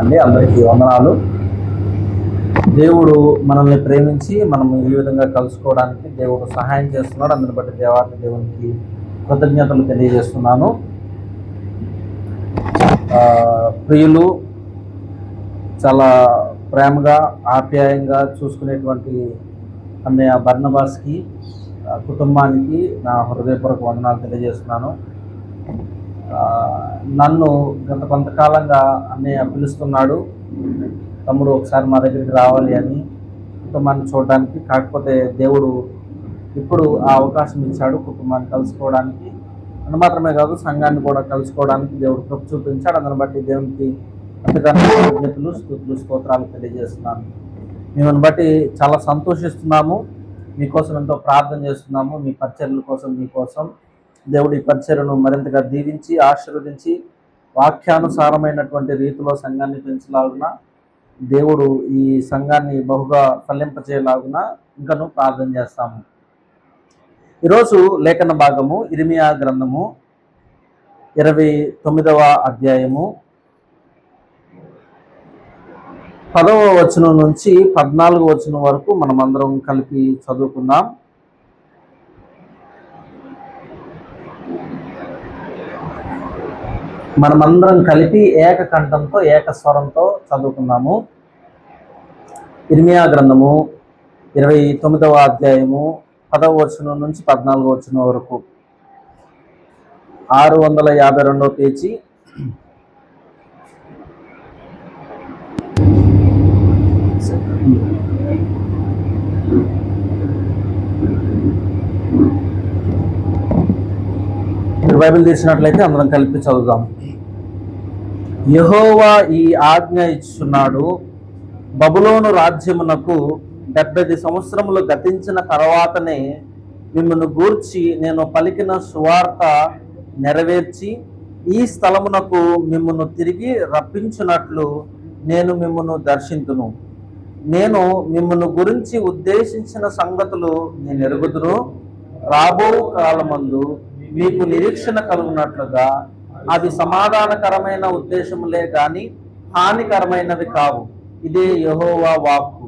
అండి అందరికీ వందనాలు. దేవుడు మనల్ని ప్రేమించి మనం ఈ విధంగా కలుసుకోవడానికి దేవుడు సహాయం చేస్తున్నాడు. అందుని బట్టి దేవునికి కృతజ్ఞతలు తెలియజేస్తున్నాను. ప్రియులు చాలా ప్రేమగా ఆప్యాయంగా చూసుకునేటువంటి అన్నయ్య బర్నబాస్కి కుటుంబానికి నా హృదయపూర్వక వందనాలు తెలియజేస్తున్నాను. నన్ను గత కొంతకాలంగా అన్నయ్య పిలుస్తున్నాడు, తమ్ముడు ఒకసారి మా దగ్గరికి రావాలి అని, కుటుంబాన్ని చూడడానికి. కాకపోతే దేవుడు ఇప్పుడు ఆ అవకాశం ఇచ్చాడు కుటుంబాన్ని కలుసుకోవడానికి. అని మాత్రమే కాదు, సంఘాన్ని కూడా కలుసుకోవడానికి దేవుడు కృప చూపించాడు. అందుని బట్టి దేవునికి కృతజ్ఞతలు, స్తుతులు, స్తోత్రాలు తెలియజేస్తున్నాను. మిమ్మల్ని బట్టి చాలా సంతోషిస్తున్నాము. మీకోసం ఎంతో ప్రార్థన చేస్తున్నాము. మీ పరిచర్యల కోసం, మీకోసం దేవుడి పరిచర్యను మరింతగా దీవించి ఆశీర్వదించి వాక్యానుసారమైనటువంటి రీతిలో సంఘాన్ని పెంచలాగున దేవుడు ఈ సంఘాన్ని బహుగా ఫలింపచేయలాగున ఇంకను ప్రార్థన చేస్తాము. ఈరోజు లేఖన భాగము ఇర్మియా గ్రంథము 29వ అధ్యాయము 10వ వచనం నుంచి 14వ వచనం వరకు మనమందరం కలిపి చదువుకుందాం. మనమందరం కలిపి ఏకకంఠంతో ఏకస్వరంతో చదువుకుందాము. ఇర్మియా గ్రంథము 29వ అధ్యాయము 10వ వచనం నుంచి 14వ వచనం వరకు, 652వ పేజీ. బైబిల్ తీసినట్లయితే అందరం కలిపి చదువుదాం. యెహోవా ఈ ఆజ్ఞ ఇచ్చున్నాడు, బబులోను రాజ్యమునకు 70 సంవత్సరములు గతించిన తర్వాతనే మిమ్మల్ని గూర్చి నేను పలికిన సువార్త నెరవేర్చి ఈ స్థలమునకు మిమ్మల్ని తిరిగి రప్పించున్నట్లు నేను మిమ్మల్ని దర్శింతును. నేను మిమ్మల్ని గురించి ఉద్దేశించిన సంగతులు నేను ఎరుగుదును. రాబో కాలమందు మీకు నిరీక్షణ కలుగునట్లుగా అవి సమాధానకరమైన ఉద్దేశములే గాని హానికరమైనవి కావు. ఇదే యెహోవా వాక్కు.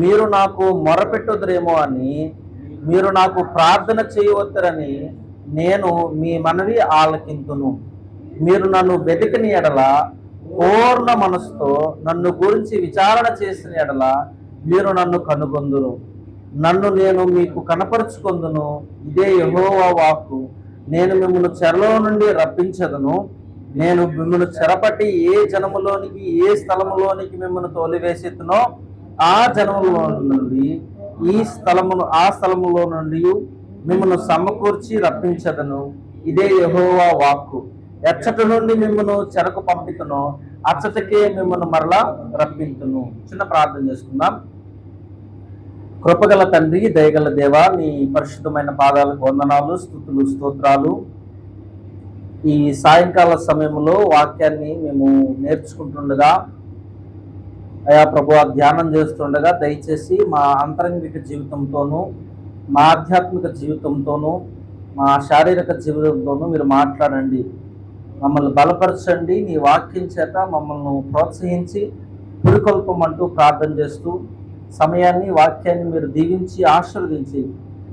మీరు నాకు మొరపెట్టుదురేమో అని, మీరు నాకు ప్రార్థన చేయవద్దురని నేను మీ మనవి ఆలకింతును. మీరు నన్ను వెతికిన ఎడల, పూర్ణ మనసుతో నన్ను గురించి విచారణ చేసిన ఎడల మీరు నన్ను కనుగొందురు. నన్ను నేను మీకు కనపరుచుకొందును. ఇదే యెహోవా వాక్కు. నేను మిమ్మల్ని చెరలో నుండి రప్పించదును. నేను మిమ్మల్ని చెరపట్టి ఏ జనములోనికి, ఏ స్థలములోనికి మిమ్మల్ని తోలివేసెత్తునో ఆ జనములో నుండి ఆ స్థలములో నుండి మిమ్మల్ని సమకూర్చి రప్పించదను. ఇదే యెహోవా వాక్కు. ఎచ్చటి నుండి మిమ్మల్ని చెరకు పంపితునో అచ్చటికే మిమ్మల్ని మరలా రప్పించును. చిన్న ప్రార్థన చేసుకుందాం. కృపగల తండ్రి, దయగల దేవా, నీ పరిశుద్ధమైన పాదాలకు వందనాలు, స్తుతులు, స్తోత్రాలు. ఈ సాయంకాల సమయంలో వాక్యాన్ని మేము నేర్చుకుంటుండగా, అయా ప్రభువా, ధ్యానం చేస్తుండగా దయచేసి మా అంతరంగిక జీవితంతోనూ, మా ఆధ్యాత్మిక జీవితంతోనూ, మా శారీరక జీవితంతోనూ మీరు మాట్లాడండి. మమ్మల్ని బలపరచండి. నీ వాక్యం చేత మమ్మల్ని ప్రోత్సహించి పురికొల్పమంటూ ప్రార్థన చేస్తూ సమయాన్ని, వాక్యాన్ని మీరు దీవించి ఆశీర్వదించి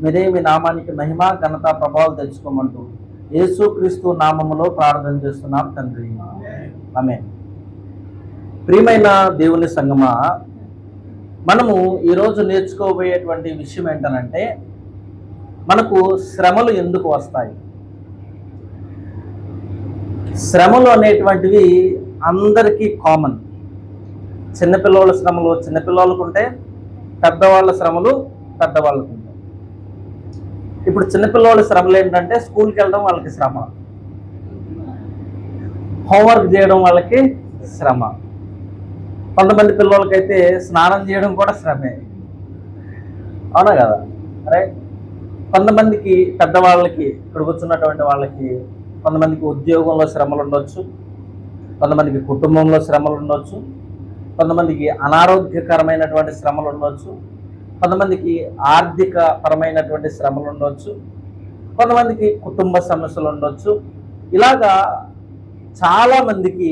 మీరే మీ నామానికి మహిమ, ఘనత, ప్రభావాలు తెచ్చుకోమంటూ యేసుక్రీస్తు నామములో ప్రార్థన చేస్తున్నాం తండ్రి, ఆమేన్. ప్రియమైన దేవుని సంగమా, మనము ఈరోజు నేర్చుకోబోయేటువంటి విషయం ఏంటనంటే, మనకు శ్రమలు ఎందుకు వస్తాయి. శ్రమలు అనేటువంటివి అందరికీ కామన్. చిన్నపిల్లల శ్రమలు చిన్నపిల్లలకు ఉంటే, పెద్దవాళ్ళ శ్రమలు పెద్దవాళ్ళకు ఉంటాయి. ఇప్పుడు చిన్నపిల్లల శ్రమలు ఏంటంటే, స్కూల్కి వెళ్ళడం వాళ్ళకి శ్రమ, హోంవర్క్ చేయడం వాళ్ళకి శ్రమ. కొంతమంది పిల్లలకైతే స్నానం చేయడం కూడా శ్రమే, అవునా కదా? అరే, కొంతమందికి పెద్దవాళ్ళకి, ఇక్కడ కూర్చున్నటువంటి వాళ్ళకి, కొంతమందికి ఉద్యోగంలో శ్రమలు ఉండొచ్చు, కొంతమందికి కుటుంబంలో శ్రమలు ఉండొచ్చు, కొంతమందికి అనారోగ్యకరమైనటువంటి శ్రమలు ఉండొచ్చు, కొంతమందికి ఆర్థిక పరమైనటువంటి శ్రమలు ఉండొచ్చు, కొంతమందికి కుటుంబ సమస్యలు ఉండొచ్చు. ఇలాగా చాలా మందికి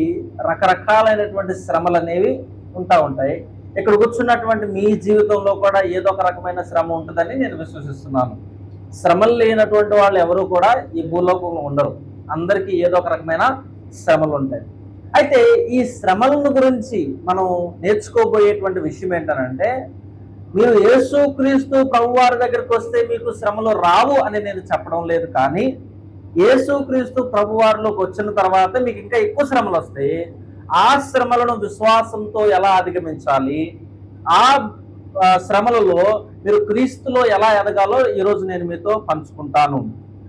రకరకాలైనటువంటి శ్రమలు అనేవి ఉంటాయి. ఇక్కడ కూర్చున్నటువంటి మీ జీవితంలో కూడా ఏదో ఒక రకమైన శ్రమ ఉంటుందని నేను విశ్వసిస్తున్నాను. శ్రమలు లేనటువంటి వాళ్ళు ఎవరు కూడా ఈ భూలోకంలో ఉండరు. అందరికీ ఏదో ఒక రకమైన శ్రమలు ఉంటాయి. అయితే ఈ శ్రమలను గురించి మనం నేర్చుకోబోయేటువంటి విషయం ఏంటనంటే, మీరు యేసుక్రీస్తు ప్రభువారి దగ్గరికి వస్తే మీకు శ్రమలు రావు అని నేను చెప్పడం లేదు, కానీ యేసుక్రీస్తు ప్రభువారిలోకి వచ్చిన తర్వాత మీకు ఇంకా ఎక్కువ శ్రమలు వస్తాయి. ఆ శ్రమలను విశ్వాసంతో ఎలా అధిగమించాలి, ఆ శ్రమలలో మీరు క్రీస్తులో ఎలా ఎదగాలో ఈరోజు నేను మీతో పంచుకుంటాను.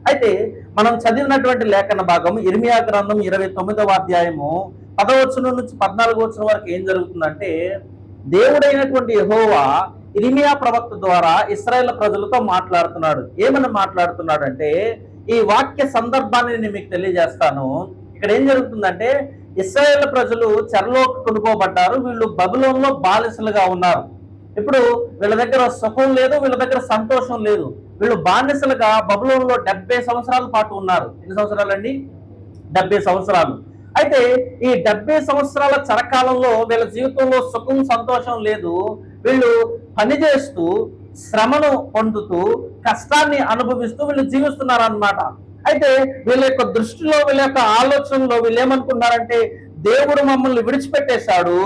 అయితే మనం చదివినటువంటి లేఖన భాగం ఇర్మియా గ్రంథం 29వ అధ్యాయము 10వ వచనం నుంచి 14వ వచనం వరకు ఏం జరుగుతుందంటే, దేవుడైనటువంటి యెహోవా ఇర్మియా ప్రవక్త ద్వారా ఇశ్రాయేల్ ప్రజలతో మాట్లాడుతున్నాడు. ఏమని మాట్లాడుతున్నాడు అంటే, ఈ వాక్య సందర్భాన్ని నేను మీకు తెలియజేస్తాను. ఇక్కడ ఏం జరుగుతుందంటే, ఇశ్రాయేల్ ప్రజలు చెరలోకి కొనుక్కోబడ్డారు. వీళ్ళు బబులోనులో బానిసలుగా ఉన్నారు. ఇప్పుడు వీళ్ళ దగ్గర సుఖం లేదు, వీళ్ళ దగ్గర సంతోషం లేదు. వీళ్ళు బానిసలుగా బబులోనులో 70 సంవత్సరాల పాటు ఉన్నారు. ఎన్ని సంవత్సరాలండి? 70 సంవత్సరాలు. అయితే ఈ 70 సంవత్సరాల చరకాలంలో వీళ్ళ జీవితంలో సుఖం సంతోషం లేదు. వీళ్ళు పనిచేస్తూ శ్రమను పొందుతూ కష్టాన్ని అనుభవిస్తూ వీళ్ళు జీవిస్తున్నారు అన్నమాట. అయితే వీళ్ళ యొక్క దృష్టిలో, వీళ్ళ యొక్క ఆలోచనలో వీళ్ళు ఏమనుకున్నారంటే, దేవుడు మమ్మల్ని విడిచిపెట్టేశాడు,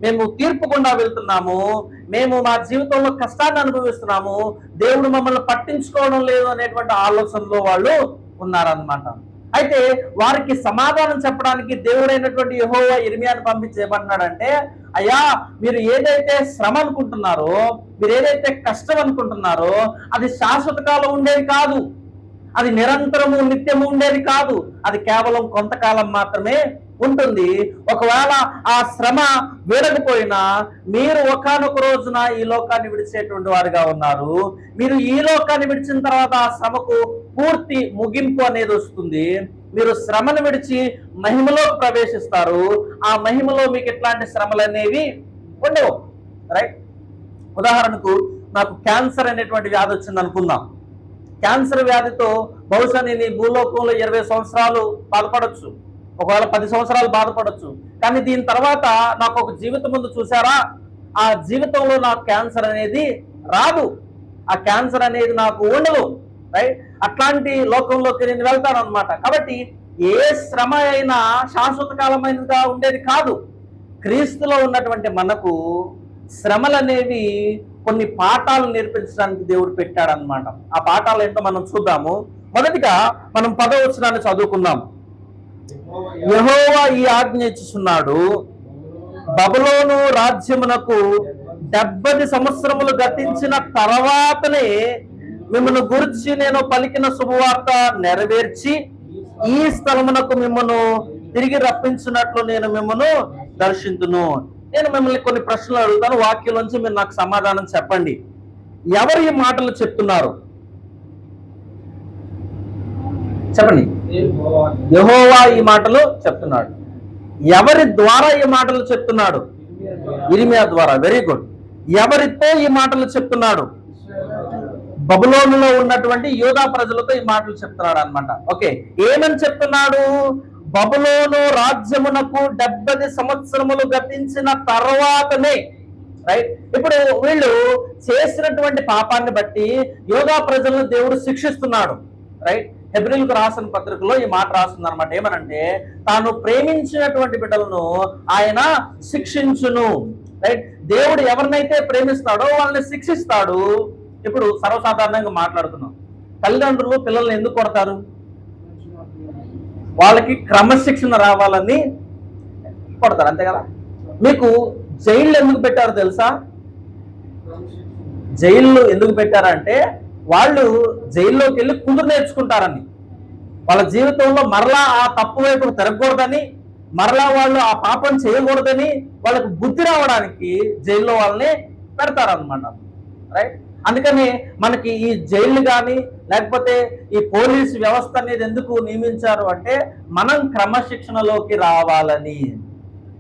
మేము తీర్పు గుండా వెళ్తున్నాము, మేము మా జీవితంలో కష్టాన్ని అనుభవిస్తున్నాము, దేవుడు మమ్మల్ని పట్టించుకోవడం లేదు అనేటువంటి ఆలోచనలో వాళ్ళు ఉన్నారన్నమాట. అయితే వారికి సమాధానం చెప్పడానికి దేవుడైనటువంటి యెహోవా ఇర్మియాను పంపించి ఏమన్నాడంటే, అయ్యా, మీరు ఏదైతే శ్రమ అనుకుంటున్నారో, మీరు ఏదైతే కష్టం అనుకుంటున్నారో, అది శాశ్వత కాలం ఉండేది కాదు, అది నిరంతరము నిత్యము ఉండేది కాదు, అది కేవలం కొంతకాలం మాత్రమే ఉంటుంది. ఒకవేళ ఆ శ్రమ వీడకపోయినా మీరు ఒకానొక రోజున ఈ లోకాన్ని విడిచేటువంటి వారుగా ఉన్నారు. మీరు ఈ లోకాన్ని విడిచిన తర్వాత ఆ శ్రమకు పూర్తి ముగింపు అనేది వస్తుంది. మీరు శ్రమను విడిచి మహిమలోకి ప్రవేశిస్తారు. ఆ మహిమలో మీకు ఎట్లాంటి శ్రమలు అనేవి ఉండవు. రైట్? ఉదాహరణకు నాకు క్యాన్సర్ అనేటువంటి వ్యాధి వచ్చింది అనుకుందాం. క్యాన్సర్ వ్యాధితో బహుశా నేను ఈ భూలోకంలో 20 సంవత్సరాలు బాధపడవచ్చు, ఒకవేళ 10 సంవత్సరాలు బాధపడవచ్చు. కానీ దీని తర్వాత నాకు ఒక జీవితం ముందు చూసారా, ఆ జీవితంలో నాకు క్యాన్సర్ అనేది రాదు, ఆ క్యాన్సర్ అనేది నాకు ఉండదు. రైట్? అట్లాంటి లోకంలోకి నేను వెళ్తాను అనమాట. కాబట్టి ఏ శ్రమ అయినా శాశ్వత కాలమైనదిగా ఉండేది కాదు. క్రీస్తులో ఉన్నటువంటి మనకు శ్రమలు అనేవి కొన్ని పాఠాలు నేర్పించడానికి దేవుడు పెట్టాడనమాట. ఆ పాఠాలు ఏంటో మనం చూద్దాము. మొదటిగా మనం 10వ వచనాన్ని చదువుకుందాం. యెహోవా ఈ ఆజ్ఞ ఇచ్చుచున్నాడు, బబులోను రాజ్యమునకు 70 సంవత్సరములు గతించిన తర్వాతనే మిమ్మల్ని గురించి నేను పలికిన శుభవార్త నెరవేర్చి ఈ స్థలమునకు మిమ్మల్ని తిరిగి రప్పించినట్లు నేను మిమ్మల్ని దర్శించును. నేను మిమ్మల్ని కొన్ని ప్రశ్నలు అడుగుతాను, వాక్యం నుంచి మీరు నాకు సమాధానం చెప్పండి. ఎవరు ఈ మాటలు చెప్తున్నారు? చెప్పండి. యెహోవా ఈ మాటలు చెప్తున్నాడు. ఎవరి ద్వారా ఈ మాటలు చెప్తున్నాడు? ఇర్మియా ద్వారా. Very good. ఎవరితో ఈ మాటలు చెప్తున్నాడు? బబులోనులో ఉన్నటువంటి యూదా ప్రజలతో ఈ మాటలు చెప్తున్నాడు అన్నమాట. ఓకే, ఏమని చెప్తున్నాడు? బబులోను రాజ్యమునకు 70 సంవత్సరములు గతించిన తర్వాతనే. రైట్? ఇప్పుడు వీళ్ళు చేసినటువంటి పాపాన్ని బట్టి యూదా ప్రజలను దేవుడు శిక్షిస్తున్నాడు. రైట్? హెబ్రీయులకు రాసిన పత్రికలో ఈ మాట రాస్తుంది అనమాట. ఏమనంటే, తాను ప్రేమించినటువంటి బిడ్డలను ఆయన శిక్షించును. రైట్? దేవుడు ఎవరినైతే ప్రేమిస్తాడో వాళ్ళని శిక్షిస్తాడు. ఇప్పుడు సర్వసాధారణంగా మాట్లాడుతున్నాం, తల్లిదండ్రులు పిల్లల్ని ఎందుకు కొడతారు? వాళ్ళకి క్రమశిక్షణ రావాలని కొడతారు, అంతే కదా. మీకు జైళ్ళు ఎందుకు పెట్టారో తెలుసా? జైళ్ళు ఎందుకు పెట్టారంటే వాళ్ళు జైల్లోకి వెళ్ళి కుదురు నేర్చుకుంటారని, వాళ్ళ జీవితంలో మరలా ఆ తప్పు వైపు తిరగకూడదని, మరలా వాళ్ళు ఆ పాపం చేయకూడదని వాళ్ళకు బుద్ధి రావడానికి జైల్లో వాళ్ళని పెడతారనమాట. రైట్? అందుకని మనకి ఈ జైళ్ళు కానీ లేకపోతే ఈ పోలీసు వ్యవస్థ అనేది ఎందుకు నియమించారు అంటే, మనం క్రమశిక్షణలోకి రావాలని.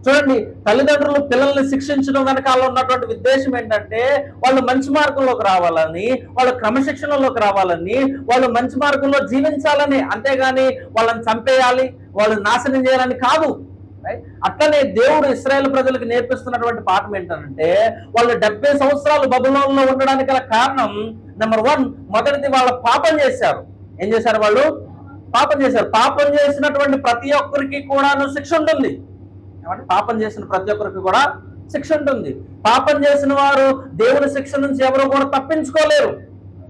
చూడండి, తల్లిదండ్రులు పిల్లల్ని శిక్షించడం వెనకాల ఉన్నటువంటి ఉద్దేశం ఏంటంటే, వాళ్ళు మంచి మార్గంలోకి రావాలని, వాళ్ళు క్రమశిక్షణలోకి రావాలని, వాళ్ళు మంచి మార్గంలో జీవించాలని. అంతేగాని వాళ్ళని చంపేయాలి, వాళ్ళు నాశనం చేయాలని కాదు. అట్లనే దేవుడు ఇశ్రాయేలు ప్రజలకు నేర్పిస్తున్నటువంటి పాఠం ఏంటంటే, వాళ్ళు 70 సంవత్సరాలు బబులోనులో ఉండడానికి గల కారణం నెంబర్ 1, మొదటిది వాళ్ళ పాపం చేశారు. ఏం చేశారు? వాళ్ళు పాపం చేశారు. పాపం చేసినటువంటి ప్రతి ఒక్కరికి కూడాను శిక్ష ఉంటుంది. ఏమంటే పాపం చేసిన ప్రతి ఒక్కరికి కూడా శిక్ష ఉంటుంది. పాపం చేసిన వారు దేవుని శిక్ష నుంచి ఎవరు కూడా తప్పించుకోలేరు.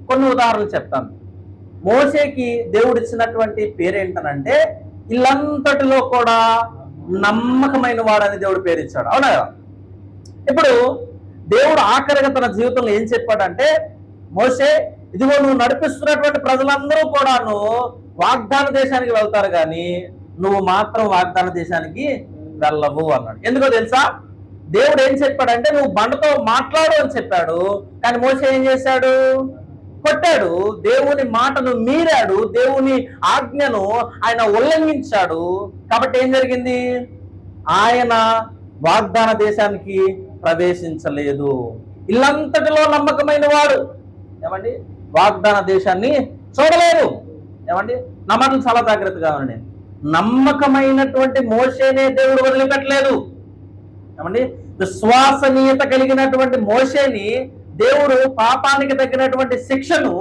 కొన్ని ఉదాహరణలు చెప్తాను. మోషేకి దేవుడు ఇచ్చినటువంటి పేరేంటనంటే, ఇల్లంతటిలో కూడా నమ్మకమైన వాడని దేవుడు పేరు ఇచ్చాడు. అవునా? ఇప్పుడు దేవుడు ఆఖరిగా తన జీవితంలో ఏం చెప్పాడంటే, మోషే, ఇదిగో నువ్వు నడిపిస్తున్నటువంటి ప్రజలందరూ కూడాను వాగ్దాన దేశానికి వెళ్తారు, కానీ నువ్వు మాత్రం వాగ్దాన దేశానికి వెళ్ళవు అన్నాడు. ఎందుకో తెలుసా? దేవుడు ఏం చెప్పాడంటే, నువ్వు బండతో మాట్లాడు అని చెప్పాడు, కానీ మోషే ఏం చేశాడు? కొట్టాడు. దేవుని మాటను మీరాడు, దేవుని ఆజ్ఞను ఆయన ఉల్లంఘించాడు. కాబట్టి ఏం జరిగింది? ఆయన వాగ్దాన దేశానికి ప్రవేశించలేదు. ఇల్లంతటిలో నమ్మకమైన వాడు ఏమండి వాగ్దాన దేశాన్ని చూడలేరు. ఏమండి నా మాటలు చాలా జాగ్రత్తగా ఉండండి. నమ్మకమైనటువంటి మోషేనే దేవుడు వదిలిపెట్టలేదు. ఏమండి విశ్వసనీయత కలిగినటువంటి మోషేని దేవుడు పాపానికి తగినటువంటి శిక్షను,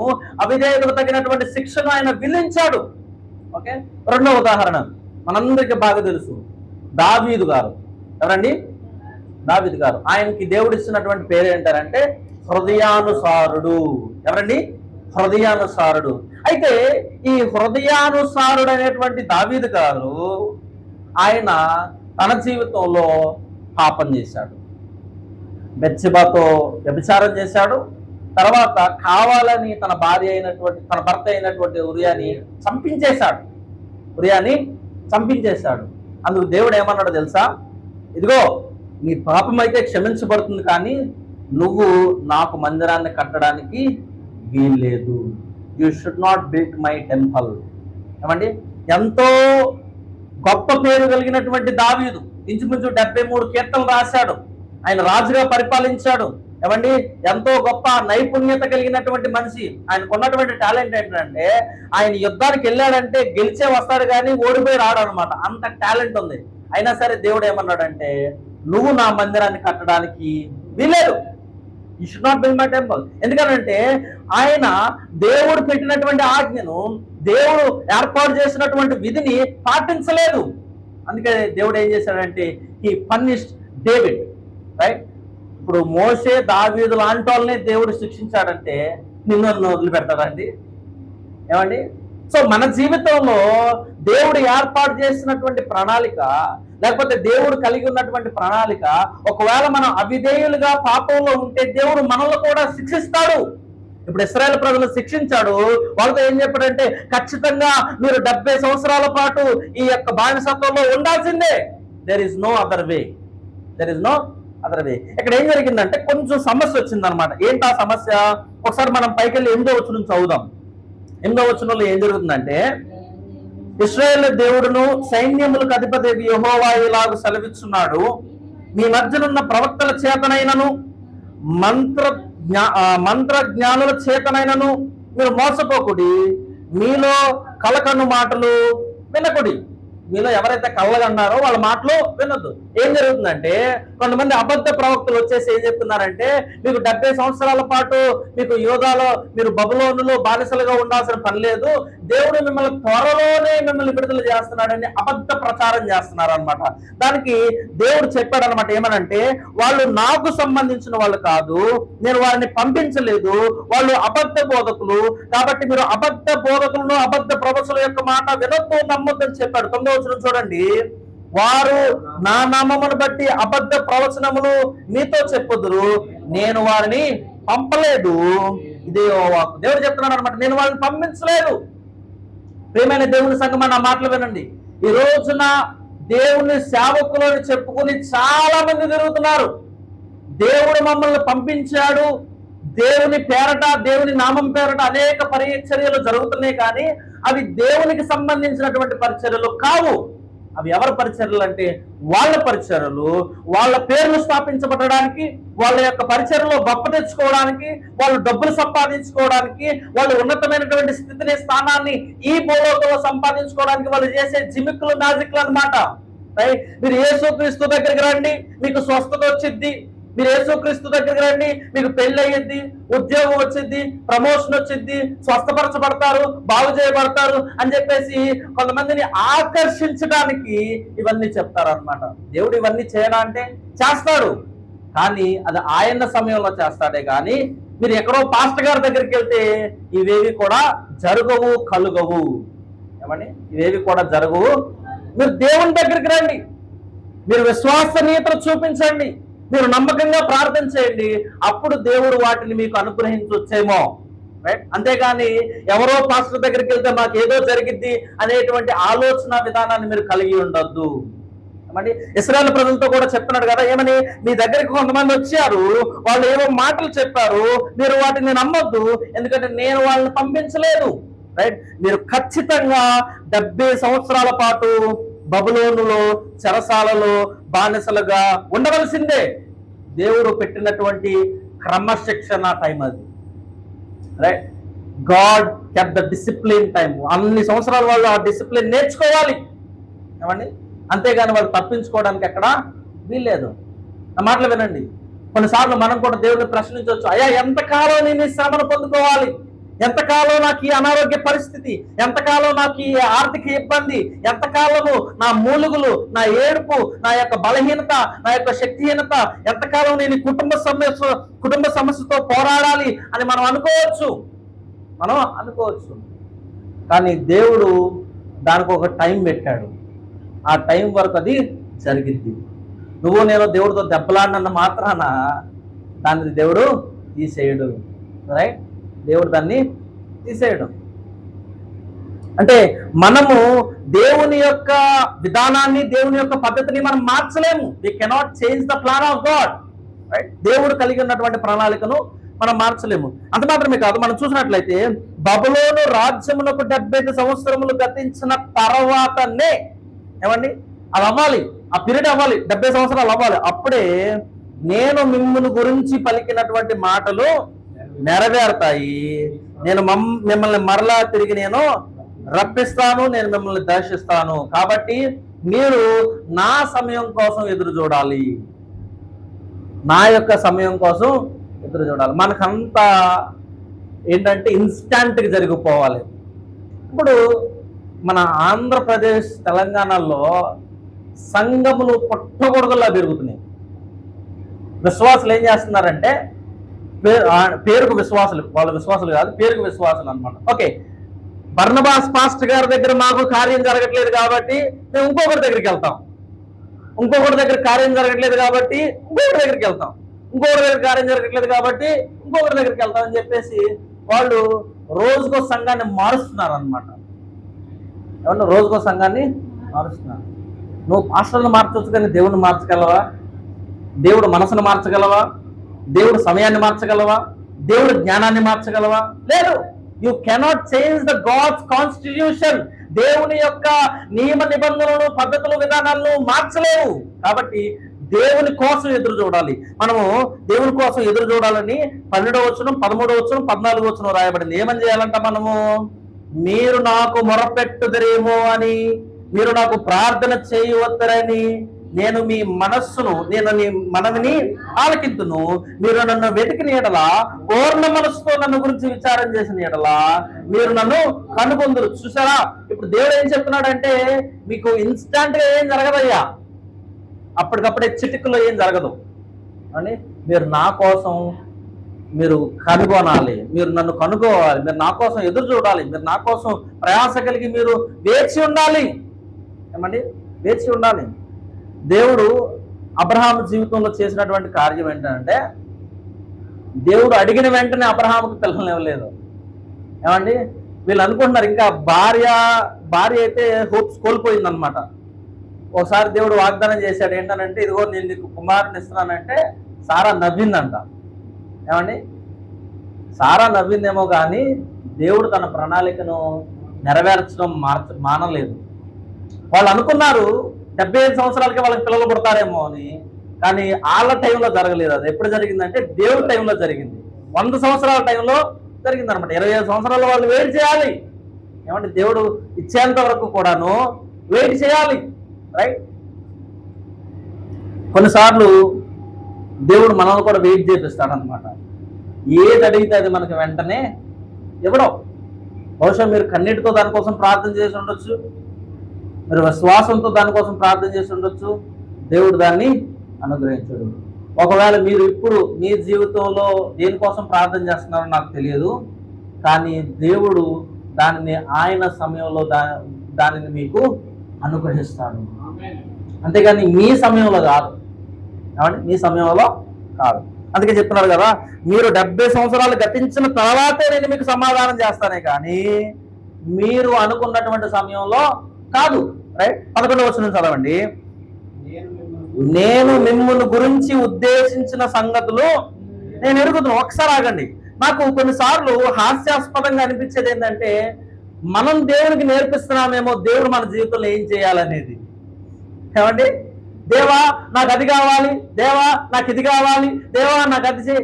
అవిధేయతకు తగినటువంటి శిక్షను ఆయన విధించాడు. ఓకే, రెండో ఉదాహరణ మనందరికీ బాగా తెలుసు, దావీదు గారు. ఎవరండి? దావీదు గారు. ఆయనకి దేవుడు ఇచ్చినటువంటి పేరు ఏంటారంటే హృదయానుసారుడు. ఎవరండి? హృదయానుసారుడు. అయితే ఈ హృదయానుసారుడు అనేటువంటి దావీదు గారు ఆయన తన జీవితంలో పాపం చేశాడు. బెత్షెబాతో వ్యభిచారం చేశాడు. తర్వాత కావాలని తన భర్త అయినటువంటి ఉరియాని చంపించేశాడు. అందుకు దేవుడు ఏమన్నాడో తెలుసా? ఇదిగో నీ పాపం అయితే క్షమించబడుతుంది, కానీ నువ్వు నాకు మందిరాన్ని కట్టడానికి వీల్లేదు. You should not build my temple. ఏమండి ఎంతో గొప్ప పేరు కలిగినటువంటి దావీదు ఇంచుమించు 73 కీర్తనలు రాశాడు. ఆయన రాజుగా పరిపాలించాడు. ఏమండి ఎంతో గొప్ప నైపుణ్యత కలిగినటువంటి మనిషి. ఆయనకు ఉన్నటువంటి టాలెంట్ ఏంటంటే, ఆయన యుద్ధానికి వెళ్ళాడంటే గెలిచే వస్తాడు కానీ ఓడిపోయి రాడు అనమాట. అంత టాలెంట్ ఉంది. అయినా సరే దేవుడు ఏమన్నాడంటే, నువ్వు నా మందిరాన్ని కట్టడానికి వీలేదు. You should not build my temple. ఎందుకనంటే ఆయన దేవుడు పెట్టినటువంటి ఆజ్ఞను, దేవుడు ఏర్పాటు చేసినటువంటి విధిని పాటించలేదు. అందుకే దేవుడు ఏం చేశాడంటే, హీ పనిష్డ్ డేవిడ్. రైట్? ఇప్పుడు మోషే, దావీదు లాంటి వాళ్ళని దేవుడు శిక్షించాడంటే నిన్ను వదిలిపెడతాడండి? ఏమండి? సో మన జీవితంలో దేవుడు ఏర్పాటు చేసినటువంటి ప్రణాళిక, లేకపోతే దేవుడు కలిగి ఉన్నటువంటి ప్రణాళిక, ఒకవేళ మనం అవిధేయులుగా పాపంలో ఉంటే దేవుడు మనల్ని కూడా శిక్షిస్తాడు. ఇప్పుడు ఇశ్రాయేలు ప్రజలు శిక్షించాడు. వాళ్ళతో ఏం చెప్పాడంటే, ఖచ్చితంగా మీరు 70 సంవత్సరాల పాటు ఈ యొక్క బానిసత్వంలో ఉండాల్సిందే. There is no other way. ఇక్కడ ఏం జరిగిందంటే కొంచెం సమస్య వచ్చిందనమాట. ఏంటి ఆ సమస్య? ఒకసారి మనం పైకి వెళ్ళి 8వ వచనం చదువుదాం. 8వ వచనంలో ఏం జరుగుతుందంటే, ఇశ్రాయేలు దేవుడును సైన్యములకు అధిపతి యెహోవా ఇలాగు సెలవిస్తున్నాడు, మీ మధ్యనున్న ప్రవక్తల చేతనైనను మంత్ర జ్ఞానుల చేతనైనను మీరు మోసపోకుడి, మీలో కలకను మాటలు వినకుడి. మీలో ఎవరైతే కళ్ళగన్నారో వాళ్ళ మాటలు వినొద్దు. ఏం జరుగుతుందంటే, కొంతమంది అబద్ధ ప్రవక్తలు వచ్చేసి ఏం చెప్తున్నారంటే, మీకు 70 సంవత్సరాల పాటు మీకు యోధాలో మీరు బబులోనులో బానిసలుగా ఉండాల్సిన పని లేదు, దేవుడు మిమ్మల్ని త్వరలోనే మిమ్మల్ని విడుదల చేస్తున్నాడని అబద్ధ ప్రచారం చేస్తున్నారు అనమాట. దానికి దేవుడు చెప్పాడు అనమాట. ఏమనంటే, వాళ్ళు నాకు సంబంధించిన వాళ్ళు కాదు, నేను వారిని పంపించలేదు, వాళ్ళు అబద్ధ బోధకులు, కాబట్టి మీరు అబద్ధ బోధకులను అబద్ధ ప్రవక్తల యొక్క మాట వినొద్దు, నమ్మొద్దని చెప్పాడు. 9వ వచనం చూడండి, వారు నా నామమును బట్టి అబద్ధ ప్రవచనములు మీతో చెప్పుదురు, నేను వారిని పంపలేదు. ఇదే వాక్కు. దేవుడు చెప్తున్నాడు అనమాట, నేను వారిని పంపించలేదు. ప్రియమైన దేవుని సంగమా, నా మాటలు వినండి. ఈ రోజున దేవుని సేవకులని చెప్పుకుని చాలా మంది తిరుగుతున్నారు. దేవుడు మమ్మల్ని పంపించాడు, దేవుని పేరట, దేవుని నామం పేరట అనేక పరిచర్యలు జరుగుతున్నాయి, కానీ అవి దేవునికి సంబంధించినటువంటి పరిచర్యలు కావు. అవి ఎవరి పరిచర్యలు అంటే వాళ్ళ పరిచర్యలు. వాళ్ళ పేర్లు స్థాపించబడడానికి, వాళ్ళ యొక్క పరిచర్యలో గొప్ప తెచ్చుకోవడానికి, వాళ్ళు డబ్బులు సంపాదించుకోవడానికి, వాళ్ళు ఉన్నతమైనటువంటి స్థితిని, స్థానాన్ని ఈ భూలోకంలో సంపాదించుకోవడానికి వాళ్ళు చేసే జిమిక్కులు, మ్యాజిక్లు అనమాట. మీరు యేసుక్రీస్తు దగ్గరికి రండి, మీకు స్వస్థత వచ్చిద్ది. మీరు యేసుక్రీస్తు దగ్గరికి రండి, మీకు పెళ్లి అయ్యిద్ది, ఉద్యోగం వచ్చిద్ది, ప్రమోషన్ వచ్చిద్ది, స్వస్థపరచబడతారు, బాగు చేయబడతారు అని చెప్పేసి కొంతమందిని ఆకర్షించడానికి ఇవన్నీ చెప్తారు అనమాట. దేవుడు ఇవన్నీ చేయడా అంటే చేస్తాడు, కానీ అది ఆయన సమయంలో చేస్తాడే. కానీ మీరు ఎక్కడో పాస్టర్ గారి దగ్గరికి వెళ్తే ఇవేవి కూడా జరగవు, కలుగవు. ఏమని? ఇవేవి కూడా జరగవు. మీరు దేవుని దగ్గరికి రండి, మీరు విశ్వసనీయతను చూపించండి, మీరు నమ్మకంగా ప్రార్థన చేయండి, అప్పుడు దేవుడు వాటిని మీకు అనుగ్రహించవచ్చేమో. రైట్? అంతేగాని ఎవరో పాస్టర్ దగ్గరికి వెళ్తే మాకు ఏదో జరిగిద్ది అనేటువంటి ఆలోచన విధానాన్ని మీరు కలిగి ఉండొద్దు. ఏమండి? ఇశ్రాయేలు ప్రజలతో కూడా చెప్తున్నాడు కదా, ఏమని? మీ దగ్గరికి కొంతమంది వచ్చారు, వాళ్ళు ఏవో మాటలు చెప్పారు, మీరు వాటిని నమ్మొద్దు, ఎందుకంటే నేను వాళ్ళని పంపించలేదు. రైట్? మీరు ఖచ్చితంగా 70 సంవత్సరాల పాటు బబులోనులో, చెరసాలలో బానిసలుగా ఉండవలసిందే. దేవుడు పెట్టినటువంటి క్రమశిక్షణ టైం అది. Right? God kept the discipline time. అన్ని సంవత్సరాల వాళ్ళు ఆ డిసిప్లిన్ నేర్చుకోవాలి. ఏమండి? అంతేగాని వాళ్ళు తప్పించుకోవడానికి ఎక్కడ వీల్లేదు. నా మాటలు వినండి. కొన్నిసార్లు మనం కూడా దేవుడిని ప్రశ్నించవచ్చు, అయ్యా ఎంతకాలం నేను ఈ శ్రమను పొందుకోవాలి, ఎంతకాలం నాకు ఈ అనారోగ్య పరిస్థితి, ఎంతకాలం నాకు ఈ ఆర్థిక ఇబ్బంది, ఎంతకాలము నా మూలుగులు, నా ఏడుపు, నా యొక్క బలహీనత, నా యొక్క శక్తిహీనత, ఎంతకాలం నేను కుటుంబ సమస్యతో పోరాడాలి అని మనం అనుకోవచ్చు. కానీ దేవుడు దానికి ఒక టైం పెట్టాడు. ఆ టైం వరకు అది జరిగిద్ది. నువ్వు నేను దేవుడితో దెబ్బలాడినంత మాత్రాన దాన్ని దేవుడు తీసేయడు. రైట్? దేవుడు దాన్ని తీసేయడం అంటే మనము దేవుని యొక్క విధానాన్ని, దేవుని యొక్క పద్ధతిని మనం మార్చలేము. We cannot change the plan of God. Right? దేవుడు కలిగి ఉన్నటువంటి ప్రణాళికను మనం మార్చలేము. అంత మాత్రమే కాదు, మనం చూసినట్లయితే బబులోను రాజ్యమునకు 75 సంవత్సరములు గతించిన తర్వాతనే, ఏమండి, అది అవ్వాలి, ఆ పీరియడ్ అవ్వాలి, 70 సంవత్సరాలు అవ్వాలి. అప్పుడే నేను మిమ్మల్ని గురించి పలికినటువంటి మాటలు నెరవేరుతాయి. నేను మిమ్మల్ని మరలా తిరిగి నేను రప్పిస్తాను, నేను మిమ్మల్ని దర్శిస్తాను. కాబట్టి మీరు నా సమయం కోసం ఎదురు చూడాలి, నా యొక్క సమయం కోసం ఎదురు చూడాలి. మనకంతా ఏంటంటే ఇన్స్టాంట్గా జరిగిపోవాలి. ఇప్పుడు మన ఆంధ్రప్రదేశ్, తెలంగాణలో సంఘములు పుట్టగొడుగులా పెరుగుతున్నాయి. విశ్వాసులు ఏం చేస్తున్నారంటే పేరుకు విశ్వాసులు, వాళ్ళ విశ్వాసులు కాదు, పేరుకు విశ్వాసులు అనమాట. ఓకే, బర్నబాస్ పాస్టర్ గారి దగ్గర మాకు కార్యం జరగట్లేదు కాబట్టి మేము ఇంకొకరి దగ్గరికి వెళ్తాం, ఇంకొకరి దగ్గర కార్యం జరగట్లేదు కాబట్టి ఇంకొకరి దగ్గరికి వెళ్తాం, ఇంకొకరి దగ్గర కార్యం జరగట్లేదు కాబట్టి ఇంకొకరి దగ్గరికి వెళ్తాం అని చెప్పేసి వాళ్ళు రోజుకో సంఘాన్ని మారుస్తున్నారు అనమాట. ఏమన్నా రోజుకో సంఘాన్ని మారుస్తున్నారు. నువ్వు పాస్టర్ని మార్చవచ్చు కానీ దేవుడిని మార్చగలవా? దేవుడు మనసును మార్చగలవా? దేవుడు సమయాన్ని మార్చగలవా? దేవుడు జ్ఞానాన్ని మార్చగలవా? లేదు. You cannot change the God's constitution. దేవుని యొక్క నియమ నిబంధనలను, పద్ధతులు, విధానాలను మార్చలేవు. కాబట్టి దేవుని కోసం ఎదురు చూడాలి. మనము దేవుని కోసం ఎదురు చూడాలని 12వ వచనం, 13వ వచనం, 14వ వచనం రాయబడింది. ఏమని చేయాలంట మనము? మీరు నాకు మొరపెట్టుదరేమో అని, మీరు నాకు ప్రార్థన చేయవద్దరని నేను మీ మనస్సును, నేను నీ మనవిని ఆలకింతును. మీరు నన్ను వెతికిన ఎడల, పూర్ణ మనస్సుతో నన్ను గురించి విచారం చేసిన ఎడల మీరు నన్ను కనుగొందురు. చూసారా? ఇప్పుడు దేవుడు ఏం చెప్తున్నాడంటే, మీకు ఇన్స్టాంట్ గా ఏం జరగదయ్యా, అప్పటికప్పుడే చిటికలో ఏం జరగదు అని మీరు నా కోసం మీరు కనుగొనాలి, మీరు నన్ను కనుగోవాలి, మీరు నా కోసం ఎదురు చూడాలి, మీరు నా కోసం ప్రయాస కలిగి మీరు వేచి ఉండాలి. ఏమండి? వేచి ఉండాలి. దేవుడు అబ్రహాము జీవితంలో చేసినటువంటి కార్యం ఏంటంటే, దేవుడు అడిగిన వెంటనే అబ్రహాముకి పిల్లలు ఇవ్వలేదు. ఏమండి? వీళ్ళు అనుకుంటున్నారు ఇంకా భార్య అయితే హోప్స్ కోల్పోయిందనమాట. ఒకసారి దేవుడు వాగ్దానం చేశాడు, ఏంటనంటే, ఇదిగో నేను నీకు కుమారుని ఇస్తున్నానంటే సారా నవ్విందంట. ఏమండి? సారా నవ్విందేమో కానీ దేవుడు తన ప్రణాళికను నెరవేర్చడం మానలేదు. వాళ్ళు అనుకున్నారు 75 సంవత్సరాలకి వాళ్ళకి పిల్లలు పుడతారేమో అని, కానీ వాళ్ళ టైంలో జరగలేదు. అది ఎప్పుడు జరిగిందంటే దేవుడి టైంలో జరిగింది. 100 సంవత్సరాల టైంలో జరిగింది అనమాట. 25 సంవత్సరాలు వాళ్ళు వెయిట్ చేయాలి. ఏమంటే దేవుడు ఇచ్చేంత వరకు కూడాను వెయిట్ చేయాలి, రైట్? కొన్నిసార్లు దేవుడు మనల్ని కూడా వెయిట్ చేపిస్తాడనమాట. ఏది అడిగితే అది మనకి వెంటనే ఇవ్వడం. బహుశా మీరు కన్నీటితో దానికోసం ప్రార్థన చేసి ఉండొచ్చు, మీరు విశ్వాసంతో దానికోసం ప్రార్థన చేసి ఉండొచ్చు, దేవుడు దాన్ని అనుగ్రహించడు. ఒకవేళ మీరు ఇప్పుడు మీ జీవితంలో దేనికోసం ప్రార్థన చేస్తున్నారో నాకు తెలియదు, కానీ దేవుడు దానిని ఆయన సమయంలో దానిని మీకు అనుగ్రహిస్తాడు. అంతేగాని మీ సమయంలో కాదు, ఏమంటే మీ సమయంలో కాదు. అందుకే చెప్తున్నారు కదా, మీరు 70 సంవత్సరాలు గతించిన తర్వాతే నేను మీకు సమాధానం చేస్తానే కానీ మీరు అనుకున్నటువంటి సమయంలో కాదు, రైట్? 11వ వచనం చదవండి. నేను మిమ్మును గురించి ఉద్దేశించిన సంగతులు నేను ఎరుగుతున్నాను. ఒకసారి ఆగండి. నాకు కొన్నిసార్లు హాస్యాస్పదంగా అనిపించేది ఏంటంటే, మనం దేవునికి నేర్పిస్తున్నామేమో దేవుడు మన జీవితంలో ఏం చేయాలనేది. ఏమండి? దేవా నాకు అది కావాలి, దేవా నాకు ఇది కావాలి, దేవా నాకు అది చేయి.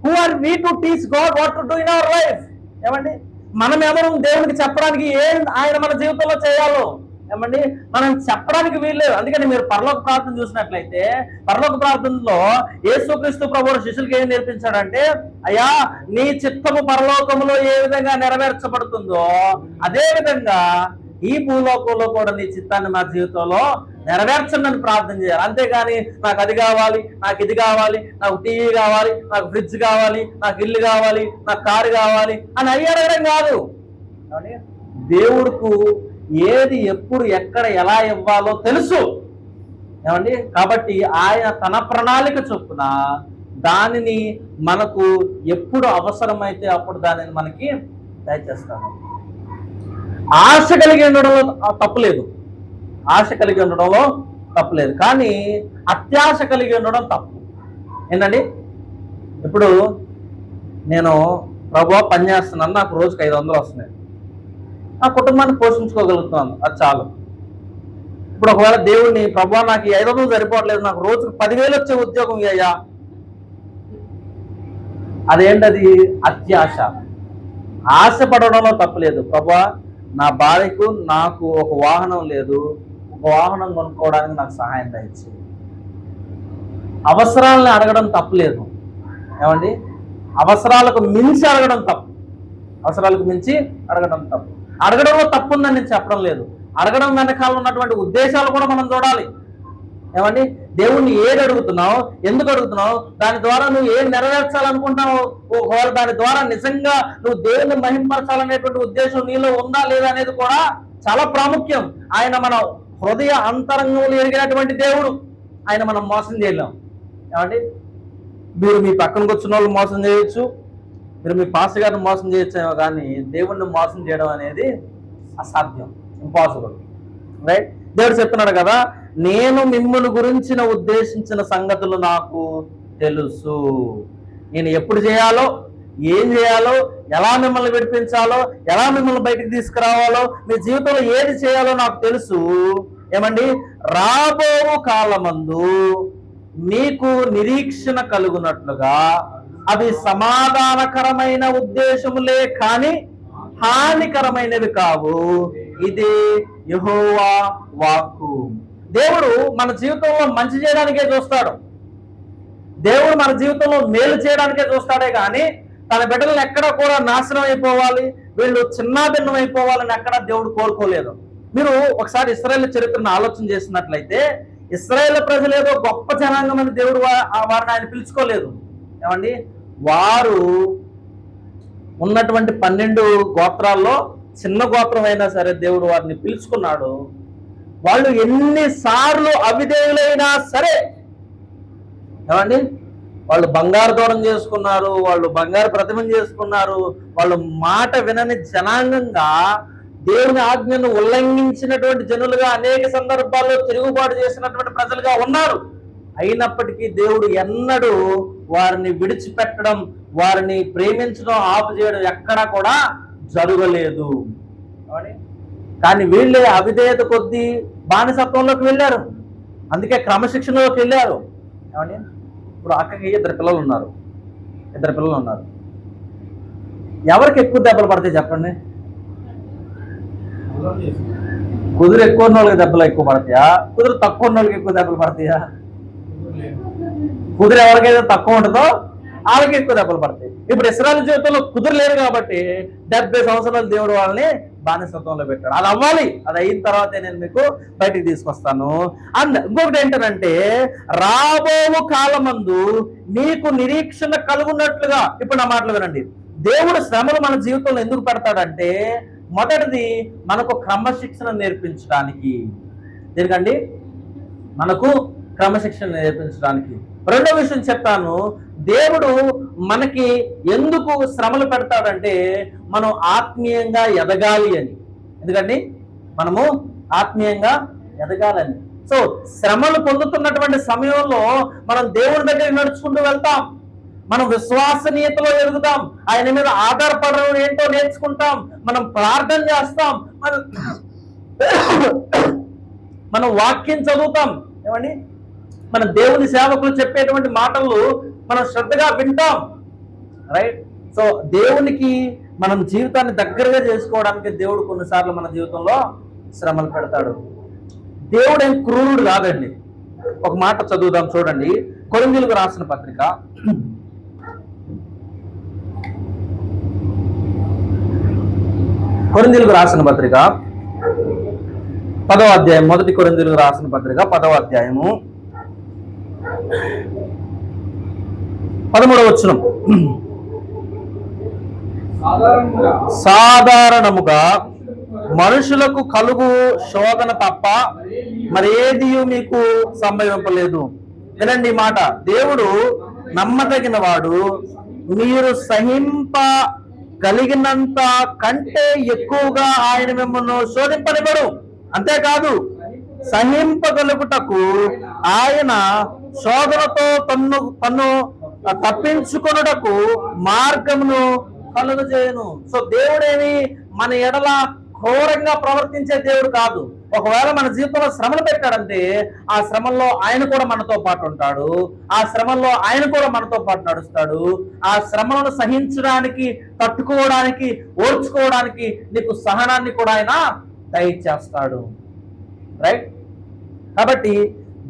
Who are we to teach God what to do in our life? ఏమండి? మనం ఎవరు దేవునికి చెప్పడానికి ఏం ఆయన మన జీవితంలో చేయాలో ఏమండి మనం చెప్పడానికి వీల్లేదు. అందుకని మీరు పరలోక ప్రార్థన చూసినట్లయితే, పరలోక ప్రార్థనలో యేసుక్రీస్తు ప్రభువు శిష్యులకు ఏం నేర్పించాడంటే, అయ్యా నీ చిత్తము పరలోకములో ఏ విధంగా నెరవేర్చబడుతుందో అదే విధంగా ఈ భూలోకంలో కూడా నీ చిత్తాన్ని మా జీవితంలో నెరవేర్చండి అని ప్రార్థన చేయాలి. అంతేగాని నాకు అది కావాలి, నాకు ఇది కావాలి, నాకు టీవీ కావాలి, నాకు ఫ్రిడ్జ్ కావాలి, నాకు ఇల్లు కావాలి, నాకు కారు కావాలి అని అయ్యడడం కాదు. దేవుడుకు ఏది ఎప్పుడు ఎక్కడ ఎలా ఇవ్వాలో తెలుసు, ఏమండి? కాబట్టి ఆయన తన ప్రణాళిక చొప్పున దానిని మనకు ఎప్పుడు అవసరమైతే అప్పుడు దానిని మనకి దయచేస్తాడు. ఆశ కలిగి ఉండడంలో తప్పులేదు, ఆశ కలిగి ఉండడంలో తప్పులేదు, కానీ అత్యాశ కలిగి ఉండడం తప్పు. ఏంటండి? ఇప్పుడు నేను ప్రభువా పని చేస్తున్నాను, నాకు రోజుకి 500 వస్తున్నాయి, నా కుటుంబాన్ని పోషించుకోగలుగుతున్నాను, అది చాలు. ఇప్పుడు ఒకవేళ దేవుడిని, ప్రభువా నాకు 500 సరిపోవట్లేదు, నాకు రోజుకి 10,000 వచ్చే ఉద్యోగం అయ్యా, అదేంటది? అత్యాశ. ఆశపడడంలో తప్పులేదు. ప్రభువా నా భార్యకు నాకు ఒక వాహనం లేదు, ఒక వాహనం కొనుక్కోవడానికి నాకు సహాయం దయచేయి. అవసరాలను అడగడం తప్పులేదు, ఏమండి? అవసరాలకు మించి అడగడం తప్పు, అవసరాలకు మించి అడగడం తప్పు. అడగడంలో తప్పు ఉందని నేను చెప్పడం లేదు, అడగడం వెనకాల ఉన్నటువంటి ఉద్దేశాలు కూడా మనం చూడాలి. ఏమండి? దేవుణ్ణి ఏది అడుగుతున్నావు, ఎందుకు అడుగుతున్నావు, దాని ద్వారా నువ్వు ఏం నెరవేర్చాలనుకుంటున్నావు, ఒకవేళ దాని ద్వారా నిజంగా నువ్వు దేవుని మహింపరచాలనేటువంటి ఉద్దేశం నీలో ఉందా లేదా అనేది కూడా చాలా ప్రాముఖ్యం. ఆయన మన హృదయ అంతరంగంలో ఎరిగినటువంటి దేవుడు, ఆయన మనం మోసం చేయలేం. ఏమండి? మీరు మీ పక్కన కూర్చున్న వాళ్ళు మోసం చేయొచ్చు, మీరు మీ పాస్టర్ గారిని మోసం చేయొచ్చేమో, కానీ దేవుణ్ణి మోసం చేయడం అనేది అసాధ్యం, ఇంపాసిబుల్, రైట్? దేవుడు చెప్తున్నాడు కదా, నేను మిమ్మల్ని గురించిన ఉద్దేశించిన సంగతులు నాకు తెలుసు. నేను ఎప్పుడు చేయాలో, ఏం చేయాలో, ఎలా మిమ్మల్ని విడిపించాలో, ఎలా మిమ్మల్ని బయటికి తీసుకురావాలో, మీ జీవితంలో ఏది చేయాలో నాకు తెలుసు. ఏమండి? రాబో కాలమందు మీకు నిరీక్షణ కలుగునట్లుగా అవి సమాధానకరమైన ఉద్దేశములే కాని హానికరమైనవి కావు. ఇది యెహోవా వాక్కు. దేవుడు మన జీవితంలో మంచి చేయడానికే చూస్తాడు, దేవుడు మన జీవితంలో మేలు చేయడానికే చూస్తాడే కానీ తన బిడ్డలను ఎక్కడ కూడా నాశనం అయిపోవాలి, వీళ్ళు చిన్నాభిన్నం అయిపోవాలని ఎక్కడ దేవుడు కోరుకోలేదు. మీరు ఒకసారి ఇశ్రాయేలు చరిత్రను ఆలోచన చేసినట్లయితే, ఇశ్రాయేలు ప్రజలు ఏదో గొప్ప జనాంగం అని దేవుడు వారిని ఆయన పిలుచుకోలేదు. ఏమండి? వారు ఉన్నటువంటి 12 గోత్రాల్లో చిన్న గోత్రం అయినా సరే దేవుడు వారిని పిలుచుకున్నాడు. వాళ్ళు ఎన్నిసార్లు అవిధేయులైనా సరే, ఏమండి, వాళ్ళు బంగారు దూరం చేసుకున్నారు, వాళ్ళు బంగారు ప్రతిమను చేసుకున్నారు, వాళ్ళు మాట వినని జనాంగంగా దేవుని ఆజ్ఞను ఉల్లంఘించినటువంటి జనులుగా అనేక సందర్భాల్లో తిరుగుబాటు చేసినటువంటి ప్రజలుగా ఉన్నారు. అయినప్పటికీ దేవుడు ఎన్నడూ వారిని విడిచిపెట్టడం, వారిని ప్రేమించడం ఆపు చేయడం ఎక్కడా కూడా జరగలేదు. కానీ వీళ్ళే అవిధేయత కొద్దీ బానిసత్వంలోకి వెళ్ళారు, అందుకే క్రమశిక్షణలోకి వెళ్ళారు. ఏమండి, ఇప్పుడు అక్కకి ఇద్దరు పిల్లలు ఉన్నారు. ఎవరికి ఎక్కువ దెబ్బలు పడతాయి చెప్పండి? కుదురు ఎక్కువ ఉన్న వాళ్ళకి దెబ్బలు ఎక్కువ పడతాయా, కుదురు తక్కువ ఉన్న వాళ్ళకి ఎక్కువ దెబ్బలు పడతాయా? కుదురు ఎవరికైతే తక్కువ ఉంటుందో వాళ్ళకి ఎక్కువ దెబ్బలు పడతాయి. ఇప్పుడు ఇశ్రాయేలు జీవితంలో కుదురు లేరు కాబట్టి 70 సంవత్సరాలు దేవుడు వాళ్ళని బానిసత్వంలో పెట్టాడు. అది అవ్వాలి, అది అయిన తర్వాతే నేను మీకు బయటికి తీసుకొస్తాను. అండ్ ఇంకొకటి ఏంటంటే, రాబోవు కాలమందు మీకు నిరీక్షణ కలుగున్నట్లుగా, ఇప్పుడు నా మాటలు వినండి, దేవుడు శ్రమలు మన జీవితంలో ఎందుకు పెడతాడంటే, మొదటిది మనకు క్రమశిక్షణ నేర్పించడానికి. ఎందుకండి, మనకు క్రమశిక్షణ నేర్పించడానికి. రెండో విషయం చెప్తాను, దేవుడు మనకి ఎందుకు శ్రమలు పెడతాడంటే మనం ఆత్మీయంగా ఎదగాలి అని. ఎందుకండి, మనము ఆత్మీయంగా ఎదగాలని. సో శ్రమలు పొందుతున్నటువంటి సమయంలో మనం దేవుడి దగ్గర నడుచుకుంటూ వెళ్తాం, మనం విశ్వసనీయతలో ఎదుగుతాం, ఆయన మీద ఆధారపడడం ఏంటో నేర్చుకుంటాం, మనం ప్రార్థన చేస్తాం, మనం వాక్యం చదువుతాం. ఏమండి, మన దేవుని సేవకులు చెప్పేటువంటి మాటలు మనం శ్రద్ధగా వింటాం. రైట్. సో దేవునికి మనం జీవితాన్ని దగ్గరగా చేసుకోవడానికి దేవుడు కొన్నిసార్లు మన జీవితంలో శ్రమలు పెడతాడు. దేవుడు ఏం క్రూరుడు కాదండి. ఒక మాట చదువుదాం, చూడండి. కొరింథీయులకు రాసిన పత్రిక 10వ అధ్యాయం, మొదటి కొరింథీయులకు రాసిన పత్రిక 10వ అధ్యాయము 13వ వచనం. సాధారణముగా మనుషులకు కలుగు శోధన తప్ప మరేది మీకు సంభవింపలేదు. వినండి ఈ మాట, దేవుడు నమ్మదగిన వాడు, మీరు సహింప కలిగినంత కంటే ఎక్కువగా ఆయన మిమ్మల్ని శోధింపనివ్వడు. అంతేకాదు, సహింపగలుగుటకు ఆయన శోధనతో తన్ను తప్పించుకొనుటకు మార్గమును కలుగజేయును. సో దేవుడేమి మన ఎడల ఘోరంగా ప్రవర్తించే దేవుడు కాదు. ఒకవేళ మన జీవితంలో శ్రమలు పెట్టాడంటే ఆ శ్రమల్లో ఆయన కూడా మనతో పాటు ఉంటాడు, ఆ శ్రమల్లో ఆయన కూడా మనతో పాటు నడుస్తాడు. ఆ శ్రమలను సహించడానికి, తట్టుకోవడానికి, ఓర్చుకోవడానికి నీకు సహనాన్ని కూడా ఆయన దయచేస్తాడు. రైట్. కాబట్టి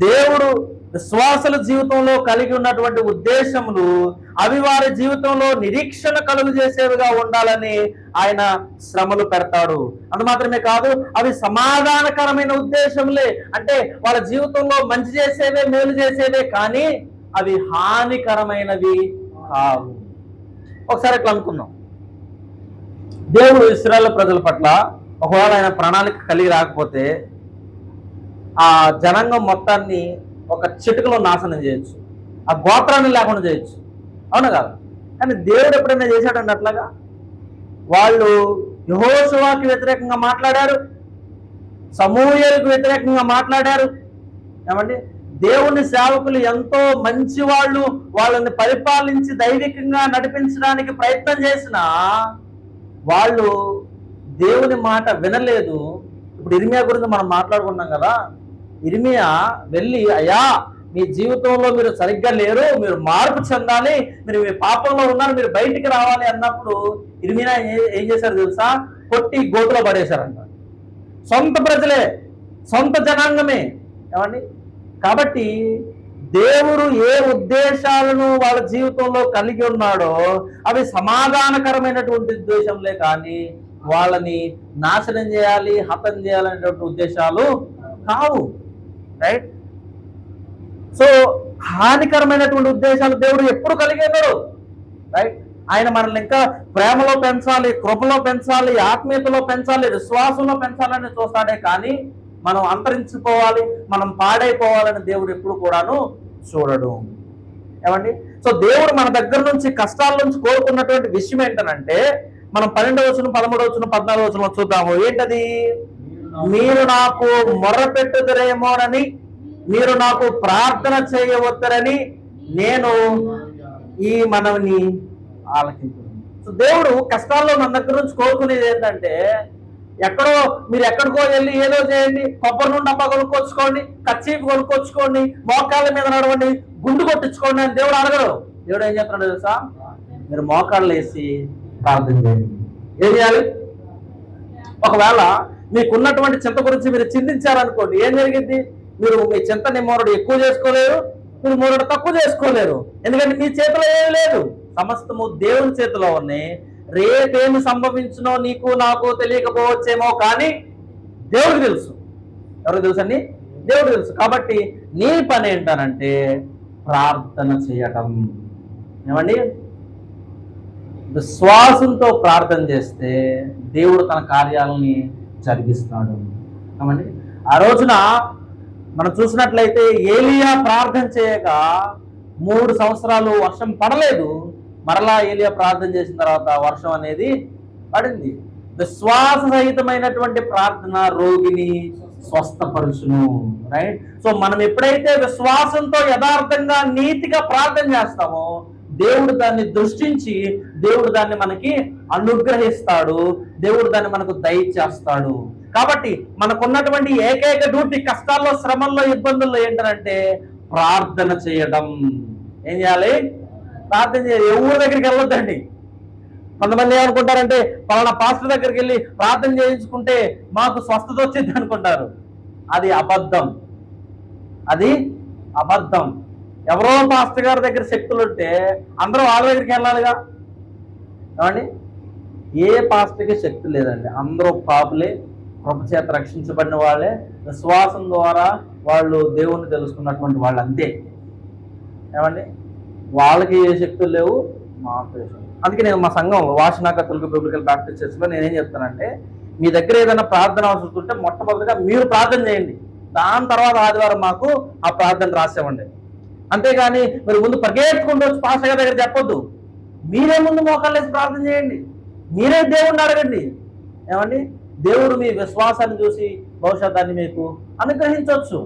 దేవుడు విశ్వాసుల జీవితంలో కలిగి ఉన్నటువంటి ఉద్దేశములు అవి వారి జీవితంలో నిరీక్షణ కలుగు చేసేవిగా ఉండాలని ఆయన శ్రమలు పెడతాడు. అది మాత్రమే కాదు, అవి సమాధానకరమైన ఉద్దేశములే. అంటే వాళ్ళ జీవితంలో మంచి చేసేవే, మేలు చేసేవే, కానీ అవి హానికరమైనవి కావు. ఒకసారి ఇట్లా అనుకున్నాం, దేవుడు ఇశ్రాయేలు ప్రజల పట్ల ఒకవేళ ఆయన ప్రణాళిక కలిగి రాకపోతే ఆ జనాంగం మొత్తాన్ని ఒక చిటికలో నాశనం చేయొచ్చు, ఆ గోత్రాన్ని లేకుండా చేయొచ్చు, అవునా కాదు? కానీ దేవుడు ఎప్పుడైనా చేశాడండి అట్లాగా? వాళ్ళు యెహోషువకి వ్యతిరేకంగా మాట్లాడారు, సమూయేలుకు వ్యతిరేకంగా మాట్లాడారు. ఏమండి, దేవుని సేవకులు ఎంతో మంచి వాళ్ళు, వాళ్ళని పరిపాలించి దైవికంగా నడిపించడానికి ప్రయత్నం చేసినా వాళ్ళు దేవుని మాట వినలేదు. ఇప్పుడు ఇర్మియా గురించి మనం మాట్లాడుకున్నాం కదా, ఇర్మియా వెళ్ళి, అయ్యా మీ జీవితంలో మీరు సరిగ్గా లేరు, మీరు మార్పు చెందాలి, మీరు మీ పాపంలో ఉన్నారు, మీరు బయటికి రావాలి అన్నప్పుడు ఇర్మియా ఏం చేశారు తెలుసా? కొట్టి గోతులో పడేశారంట. సొంత ప్రజలే, సొంత జనాంగమే. ఏమండి, కాబట్టి దేవుడు ఏ ఉద్దేశాలను వాళ్ళ జీవితంలో కలిగి ఉన్నాడో అవి సమాధానకరమైనటువంటి ఉద్దేశంలే, కానీ వాళ్ళని నాశనం చేయాలి, హతం చేయాలనేటువంటి ఉద్దేశాలు కావు. రైట్. సో హానికరమైనటువంటి ఉద్దేశాలు దేవుడు ఎప్పుడు కలిగి ఉన్నాడు. రైట్. ఆయన మనల్ని ఇంకా ప్రేమలో పెంచాలి, కృపలో పెంచాలి, ఆత్మీయతలో పెంచాలి, విశ్వాసంలో పెంచాలని చూస్తాడే, కానీ మనం అంతరించిపోవాలి, మనం పాడైపోవాలని దేవుడు ఎప్పుడు కూడాను చూడడు. ఏమండి, సో దేవుడు మన దగ్గర నుంచి కష్టాల నుంచి కోరుకున్నటువంటి విషయం ఏంటనంటే, మనం 12వ వచనం, 13వ వచనం, 14వ వచనం చూద్దాము. ఏంటది? మీరు నాకు మొర్రపెట్టుదురేమోనని, మీరు నాకు ప్రార్థన చేయవద్దరని నేను ఈ మనవిని ఆలకించున్నాను. సో దేవుడు కష్టాల్లో మన దగ్గర నుంచి కోరుకునేది ఏంటంటే, ఎక్కడో మీరు ఎక్కడికో వెళ్ళి ఏదో చేయండి, కొబ్బరి నుండి డబ్బా కొనుక్కొచ్చుకోండి, కచ్చీపు కొనుక్కొచ్చుకోండి, మోకాళ్ళ మీద నడవండి, గుండు కొట్టించుకోండి అని దేవుడు అడగడు. దేవుడు ఏం చెప్తున్నాడు తెలుసా? మీరు మోకాళ్ళు వేసి ప్రార్థన చేయండి. ఏం చేయాలి? ఒకవేళ మీకున్నటువంటి చింత గురించి మీరు చింతించారనుకోండి, ఏం జరిగింది? మీరు మీ చింతని మూరడు ఎక్కువ చేసుకోలేరు, మీరు మూరడు తక్కువ చేసుకోలేరు. ఎందుకంటే మీ చేతిలో ఏమీ లేదు, సమస్తము దేవుని చేతిలో ఉన్నాయి. రేపేమి సంభవించునో నీకు నాకు తెలియకపోవచ్చేమో, కానీ దేవుడికి తెలుసు. ఎవరికి తెలుసు అండి? దేవుడికి తెలుసు. కాబట్టి నీ పని ఏంటనంటే ప్రార్థన చేయటం. ఏమండి? విశ్వాసంతో ప్రార్థన చేస్తే దేవుడు తన కార్యాలని జరిగిస్తాడు. ఏమండి? ఆ రోజున మనం చూసినట్లయితే ఏలియా ప్రార్థన చేయగా 3 సంవత్సరాలు వర్షం పడలేదు. మరలా ఏలియా ప్రార్థన చేసిన తర్వాత వర్షం అనేది పడింది. విశ్వాస సహితమైనటువంటి ప్రార్థన రోగిని స్వస్థపరుచును. రైట్? సో మనం ఎప్పుడైతే విశ్వాసంతో యథార్థంగా నీతిగా ప్రార్థన చేస్తామో దేవుడు దాన్ని దృష్టించి దేవుడు దాన్ని మనకి అనుగ్రహిస్తాడు, దేవుడు దాన్ని మనకు దయచేస్తాడు. కాబట్టి మనకున్నటువంటి ఏకైక డ్యూటీ కష్టాల్లో, శ్రమల్లో, ఇబ్బందుల్లో ఏంటంటే ప్రార్థన చేయడం. ఏం చేయాలి? ప్రార్థన చేయాలి. ఎవరి దగ్గరికి వెళ్ళొద్దండి. కొంతమంది ఏమనుకుంటారంటే పలానా పాస్టర్ దగ్గరికి వెళ్ళి ప్రార్థన చేయించుకుంటే మాకు స్వస్థత వచ్చింది అనుకుంటారు. అది అబద్ధం. అది అబద్ధం. ఎవరో పాస్టర్ గారి దగ్గర శక్తులు ఉంటే అందరూ వాళ్ళ దగ్గరికి వెళ్ళాలిగా. ఏమండి? ఏ పాస్టర్కి శక్తి లేదండి. అందరూ పాపులే, కృపచేత రక్షించబడిన వాళ్ళే, విశ్వాసం ద్వారా వాళ్ళు దేవుణ్ణి తెలుసుకున్నటువంటి వాళ్ళు, అంతే. ఏమండి? వాళ్ళకి ఏ శక్తులు లేవు, మాకు. అందుకే నేను మా సంఘం వాషనాక తెలుగు బిబ్లికల్ బ్యాప్టిస్ట్ చర్చ్లో నేనేం చెప్తానంటే, మీ దగ్గర ఏదైనా ప్రార్థన అవసరం ఉంటే మొట్టమొదటిగా మీరు ప్రార్థన చేయండి, దాని తర్వాత ఆదివారం మాకు ఆ ప్రార్థన రాసేవండి. అంతేగాని మీరు ముందు పరిగెత్తుకుంటూ వచ్చి పాస్టర్ గారి దగ్గర చెప్పొద్దు. మీరే ముందు మోకాళ్ళు వేసి ప్రార్థన చేయండి, మీరే దేవుణ్ణి అడగండి. ఏమండి? దేవుడు మీ విశ్వాసాన్ని చూసి బహుశా దాన్ని మీకు అనుగ్రహించవచ్చు.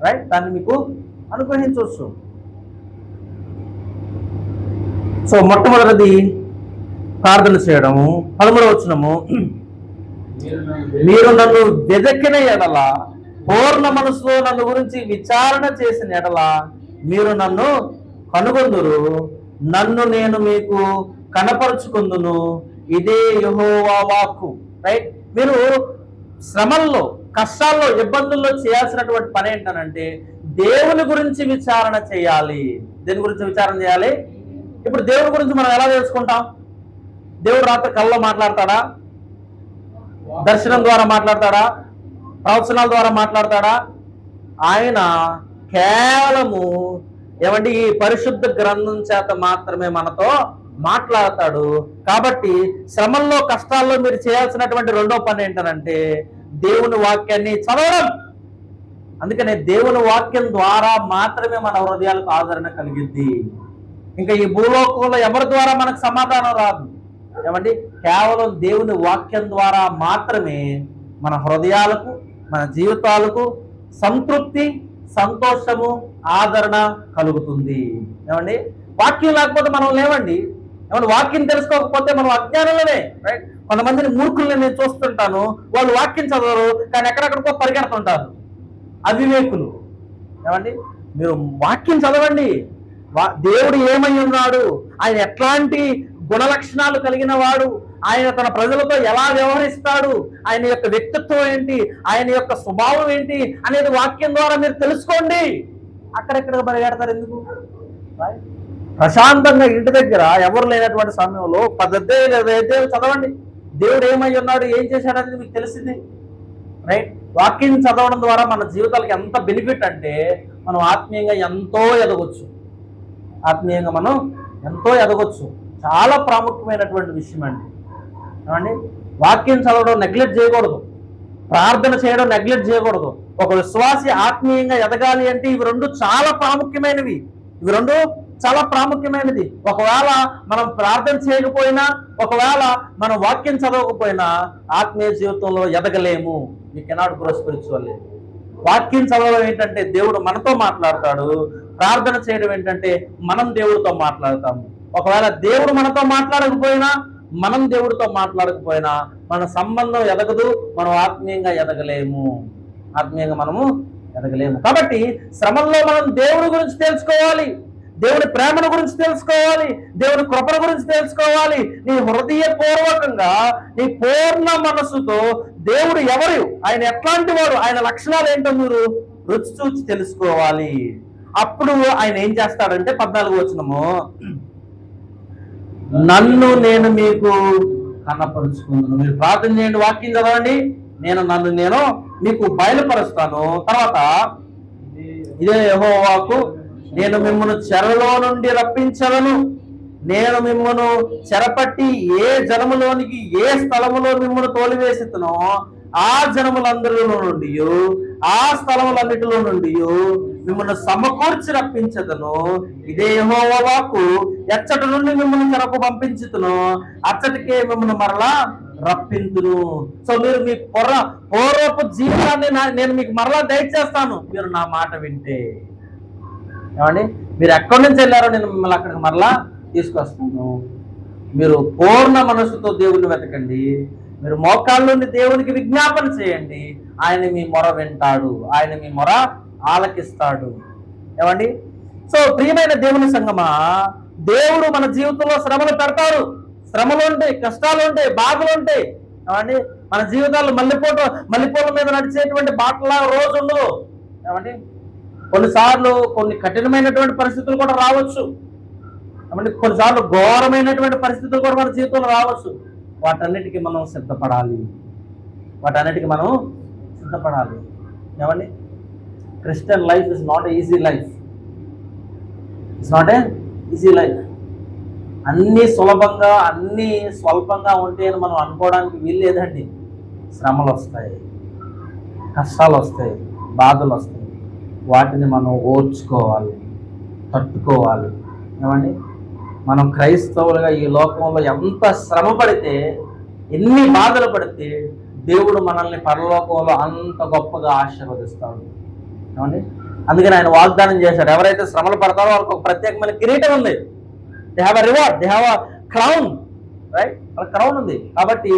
రైట్? దాన్ని మీకు అనుగ్రహించవచ్చు. సో మొట్టమొదటిది ప్రార్థన చేయడము. 13వ వచనము, మీరు నన్ను వెదకిన ఎడల, పూర్ణ మనసులో నన్ను గురించి విచారణ చేసిన ఎడల మీరు నన్ను కనుగొందురు, నన్ను నేను మీకు కనపరుచుకుందును, ఇదే యెహోవా వాక్కు. రైట్? మీరు శ్రమల్లో, కష్టాల్లో, ఇబ్బందుల్లో చేయాల్సినటువంటి పని ఏంటనంటే దేవుని గురించి విచారణ చేయాలి. దేని గురించి విచారణ చేయాలి? ఇప్పుడు దేవుడి గురించి మనం ఎలా తెలుసుకుంటాం? దేవుడు రాత్రి కల్లో మాట్లాడతాడా? దర్శనం ద్వారా మాట్లాడతాడా? ప్రవచనాల ద్వారా మాట్లాడతాడా? ఆయన కేవలము ఏమండి ఈ పరిశుద్ధ గ్రంథం చేత మాత్రమే మనతో మాట్లాడతాడు. కాబట్టి శ్రమల్లో, కష్టాల్లో మీరు చేయాల్సినటువంటి రెండో పని ఏంటనంటే దేవుని వాక్యాన్ని చదవడం. అందుకనే దేవుని వాక్యం ద్వారా మాత్రమే మన హృదయాలకు ఆదరణ కలిగిద్ది. ఇంకా ఈ భూలోకంలో ఎవరి ద్వారా మనకు సమాధానం రాదు. ఏమండి? కేవలం దేవుని వాక్యం ద్వారా మాత్రమే మన హృదయాలకు, మన జీవితాలకు సంతృప్తి, సంతోషము, ఆదరణ కలుగుతుంది. ఏమండి? వాక్యం లేకపోతే మనం లేవండి. ఏమన్నా వాక్యం తెలుసుకోకపోతే మనం అజ్ఞానంలోనే. రైట్? కొంతమందిని మూర్ఖుల్ని నేను చూస్తుంటాను, వాళ్ళు వాక్యం చదవరు కానీ ఎక్కడెక్కడికో పరిగెడుతుంటారు, అవివేకులు. ఏమండి? మీరు వాక్యం చదవండి. దేవుడు ఏమై ఉన్నాడు, ఆయన ఎట్లాంటి గుణలక్షణాలు కలిగిన వాడు, ఆయన తన ప్రజలతో ఎలా వ్యవహరిస్తాడు, ఆయన యొక్క వ్యక్తిత్వం ఏంటి, ఆయన యొక్క స్వభావం ఏంటి అనేది వాక్యం ద్వారా మీరు తెలుసుకోండి. అక్కడెక్కడ పరిగెడతారు ఎందుకు? ప్రశాంతంగా ఇంటి దగ్గర ఎవరు లేనటువంటి సమయంలో 10 అధ్యాయాలు చదవండి. దేవుడు ఏమై ఉన్నాడు, ఏం చేశాడు అనేది మీకు తెలిసింది. రైట్? వాక్యం చదవడం ద్వారా మన జీవితాలకు ఎంత బెనిఫిట్ అంటే మనం ఆత్మీయంగా ఎంతో ఎదగొచ్చు. ఆత్మీయంగా మనం ఎంతో ఎదగొచ్చు. చాలా ప్రాముఖ్యమైనటువంటి విషయం అండి. ఏమండి? వాక్యం చదవడం నెగ్లెక్ట్ చేయకూడదు, ప్రార్థన చేయడం నెగ్లెక్ట్ చేయకూడదు. ఒక విశ్వాసి ఆత్మీయంగా ఎదగాలి అంటే ఇవి రెండు చాలా ప్రాముఖ్యమైనవి. ఇవి రెండు చాలా ప్రాముఖ్యమైనది. ఒకవేళ మనం ప్రార్థన చేయకపోయినా, ఒకవేళ మనం వాక్యం చదవకపోయినా ఆత్మీయ జీవితంలో ఎదగలేము. You cannot grow spiritually. వాక్యం చదవడం ఏంటంటే దేవుడు మనతో మాట్లాడతాడు, ప్రార్థన చేయడం ఏంటంటే మనం దేవుడితో మాట్లాడతాము. ఒకవేళ దేవుడు మనతో మాట్లాడకపోయినా, మనం దేవుడితో మాట్లాడకపోయినా మన సంబంధం ఎదగదు, మనం ఆత్మీయంగా ఎదగలేము, ఆత్మీయంగా మనము ఎదగలేము. కాబట్టి శ్రమల్లో మనం దేవుడి గురించి తెలుసుకోవాలి, దేవుని ప్రేమను గురించి తెలుసుకోవాలి, దేవుని కృపణ గురించి తెలుసుకోవాలి. నీ హృదయపూర్వకంగా నీ పూర్ణ మనస్సుతో దేవుడు ఎవరు, ఆయన ఎట్లాంటి వాడు, ఆయన లక్షణాలు ఏంటో మీరు రుచి చూచి తెలుసుకోవాలి. అప్పుడు ఆయన ఏం చేస్తాడంటే 14వ వచనము, నన్ను నేను మీకు కనపరుచుకుందును. మీరు ప్రార్థన చేయండి, వాక్యం చదవండి, నన్ను నేను మీకు బయలుపరుస్తాను. తర్వాత ఇదే యెహోవాకు, నేను మిమ్మల్ని చెరలో నుండి రప్పించలను, నేను మిమ్మల్ని చెరపట్టి ఏ జనములోనికి ఏ స్థలములో మిమ్మల్ని తోలివేసితునో ఆ జనములందరిలో నుండి ఆ స్థలములన్నిటిలో నుండి మిమ్మల్ని సమకూర్చి రప్పించదును. ఇదే యెహోవా వాక్కు, ఎచ్చటి నుండి మిమ్మల్ని చెరకు పంపించుతును అచ్చటికే మిమ్మల్ని మరలా రప్పింతును. సో మీరు మీ పూర్వపు జీవితాన్ని నేను మీకు మరలా దయచేస్తాను, మీరు నా మాట వింటే. ఏమండి, మీరు ఎక్కడి నుంచి వెళ్ళారో నేను మిమ్మల్ని అక్కడికి మరలా తీసుకొస్తాను. మీరు పూర్ణ మనస్సుతో దేవుని వెతకండి, మీరు మోకాళ్ళలోని దేవునికి విజ్ఞాపన చేయండి, ఆయన మీ మొర వింటాడు, ఆయన మీ మొర ఆలకిస్తాడు. ఏమండి, సో ప్రియమైన దేవుని సంగమా, దేవుడు మన జీవితంలో శ్రమలు పెడతారు. శ్రమలు ఉంటాయి, కష్టాలు ఉంటాయి, బాధలు ఉంటాయి. ఏమండి, మన జీవితాలు మల్లెపూల మీద నడిచేటువంటి బాటలా రోజు ఉండదు. ఏమండి, కొన్నిసార్లు కొన్ని కఠినమైనటువంటి పరిస్థితులు కూడా రావచ్చు. ఏమంటే కొన్నిసార్లు ఘోరమైనటువంటి పరిస్థితులు కూడా మన జీవితంలో రావచ్చు. వాటన్నిటికీ మనం సిద్ధపడాలి, ఏమండి, Christian life is not easy life, అన్నీ సులభంగా అన్నీ స్వల్పంగా ఉంటాయని మనం అనుకోవడానికి వీల్లేదండి. శ్రమలు వస్తాయి, కష్టాలు వస్తాయి, బాధలు వస్తాయి, వాటిని మనం ఓర్చుకోవాలి, తట్టుకోవాలి. ఏమండి, మనం క్రైస్తవులుగా ఈ లోకంలో ఎంత శ్రమ పడితే, ఎన్ని బాధలు పడితే దేవుడు మనల్ని పరలోకంలో అంత గొప్పగా ఆశీర్వదిస్తాడు. ఏమండి, అందుకని ఆయన వాగ్దానం చేశాడు, ఎవరైతే శ్రమలు పడతారో వాళ్ళకి ఒక ప్రత్యేకమైన కిరీటం ఉంది. They have a reward, they have a crown, right, వాళ్ళ క్రౌన్ ఉంది. కాబట్టి